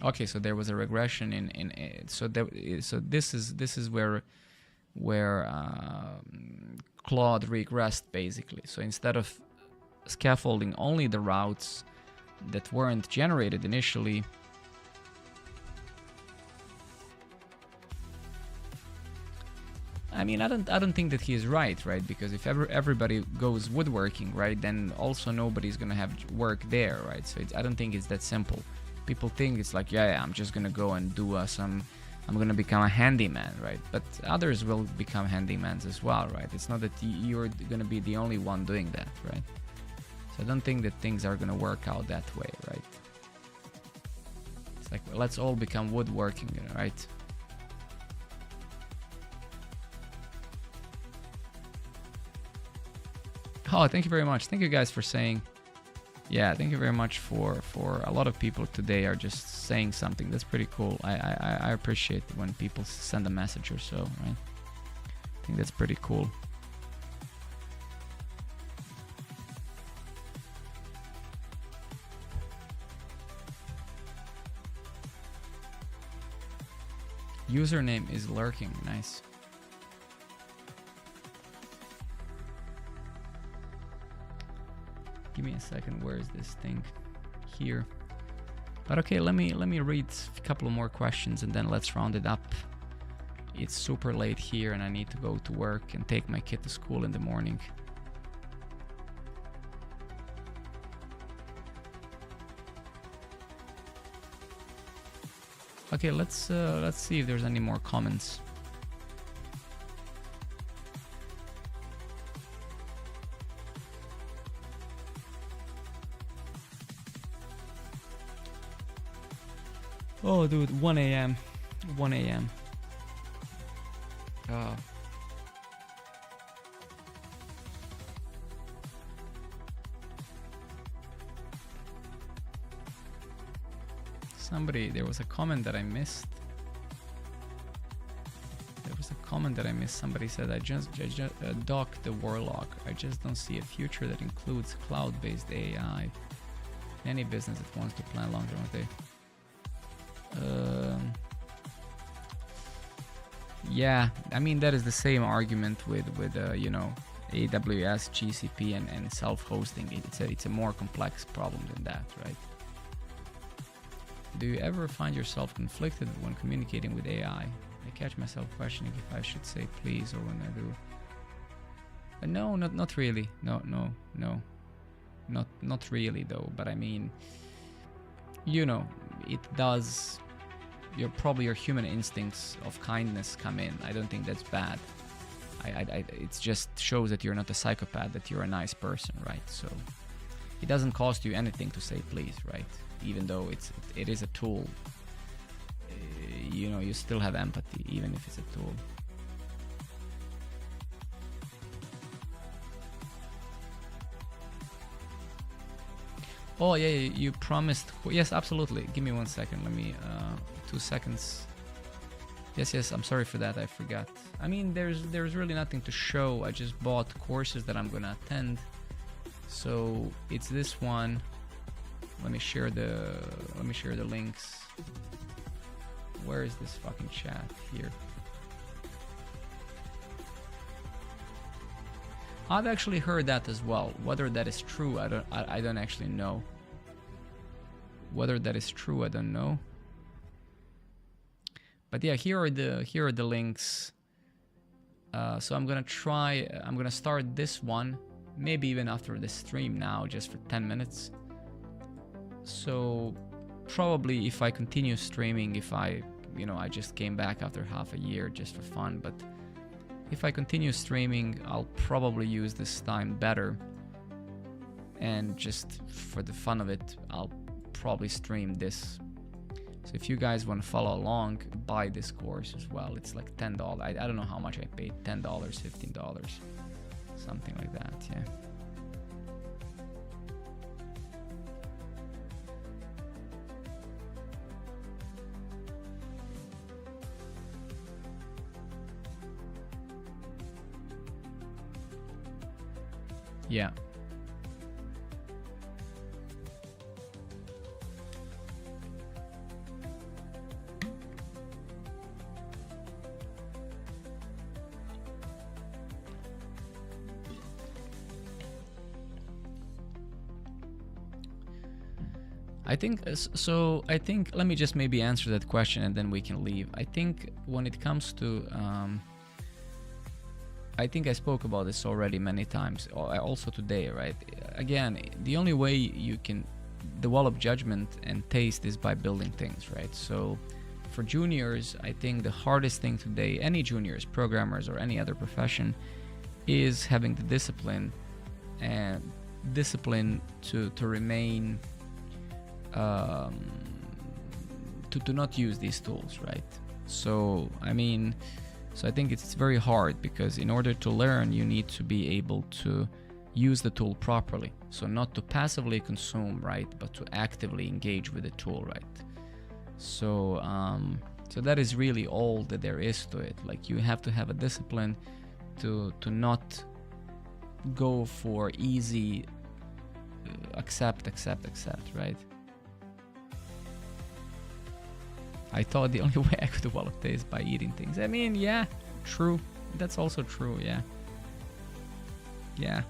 Okay, so there was a regression so this is where Claude regressed basically. So instead of scaffolding only the routes that weren't generated initially, I mean, I don't think that he is right, right? Because if everybody goes woodworking, right, then also nobody's gonna have work there, right? So I don't think it's that simple. People think it's like, yeah, I'm just gonna go and do I'm gonna become a handyman, right? But others will become handymans as well, right? It's not that you're gonna be the only one doing that, right? So I don't think that things are gonna work out that way, right? It's like, let's all become woodworking, right? Oh, thank you very much. Thank you guys for saying. Yeah, thank you very much for a lot of people today are just saying something. That's pretty cool. I appreciate when people send a message or so, right? I think that's pretty cool. Username is lurking. Nice. Give me a second. Where is this thing? Here. But okay, let me read a couple more questions and then let's round it up. It's super late here and I need to go to work and take my kid to school in the morning. Okay, let's see if there's any more comments. Oh, dude, 1 a.m. 1 a.m. Oh. There was a comment that I missed. Somebody said, I just docked the Warlock. I just don't see a future that includes cloud-based AI. Any business that wants to plan long-term with it. Yeah, I mean that is the same argument with you know, AWS, GCP, and self-hosting. It's a more complex problem than that, right? Do you ever find yourself conflicted when communicating with AI? I catch myself questioning if I should say please or when I do. No, not really. No, not really though. But I mean, you know, it does. Your human instincts of kindness come in. I don't think that's bad. It just shows that you're not a psychopath, that you're a nice person, right? So it doesn't cost you anything to say please, right? Even though it is a tool. You know, you still have empathy, even if it's a tool. Oh yeah, you promised. Yes, absolutely. Give me 1 second. Let me 2 seconds. Yes, I'm sorry for that. I forgot. I mean, there's really nothing to show. I just bought courses that I'm gonna attend. So it's this one. Let me share the links. Where is this fucking chat? Here. I've actually heard that as well. Whether that is true, I don't actually know. Whether that is true, I don't know. But yeah, here are the links. So I'm gonna start this one, maybe even after the stream now, just for 10 minutes. So probably if I continue streaming, I just came back after half a year just for fun, but if I continue streaming, I'll probably use this time better. And just for the fun of it, I'll probably stream this. So if you guys want to follow along, buy this course as well. It's like $10. I don't know how much I paid, $10, $15, something like that, yeah. Yeah. I think let me just maybe answer that question and then we can leave. I think when it comes to I think I spoke about this already many times, also today, right? Again, the only way you can develop judgment and taste is by building things, right? So for juniors, I think the hardest thing today, any juniors, programmers, or any other profession, is having the discipline to remain to not use these tools, right? So I think it's very hard, because in order to learn, you need to be able to use the tool properly. So not to passively consume, right, but to actively engage with the tool, right? So that is really all that there is to it. Like, you have to have a discipline to not go for easy accept, right? I thought the only way I could develop this is by eating things. I mean, yeah, true. That's also true, yeah. Yeah.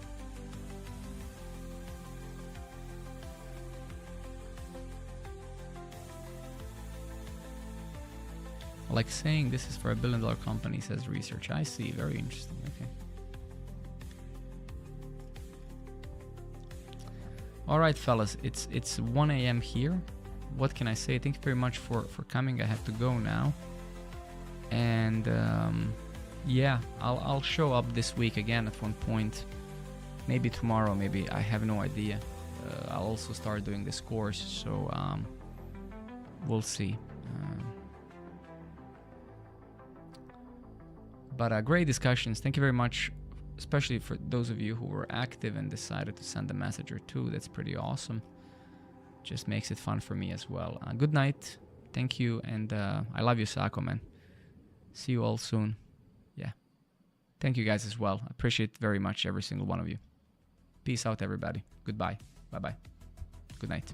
Like saying this is for $1 billion company, says research. I see, very interesting, okay. All right, fellas, it's 1 a.m. here. What can I say? Thank you very much for coming. I have to go now. And yeah, I'll show up this week again at one point. Maybe tomorrow, maybe, I have no idea. I'll also start doing this course, so we'll see. But great discussions. Thank you very much, especially for those of you who were active and decided to send a message or two. That's pretty awesome. Just makes it fun for me as well. Good night. Thank you. And I love you, Sako, man. See you all soon. Yeah. Thank you guys as well. I appreciate very much every single one of you. Peace out, everybody. Goodbye. Bye-bye. Good night.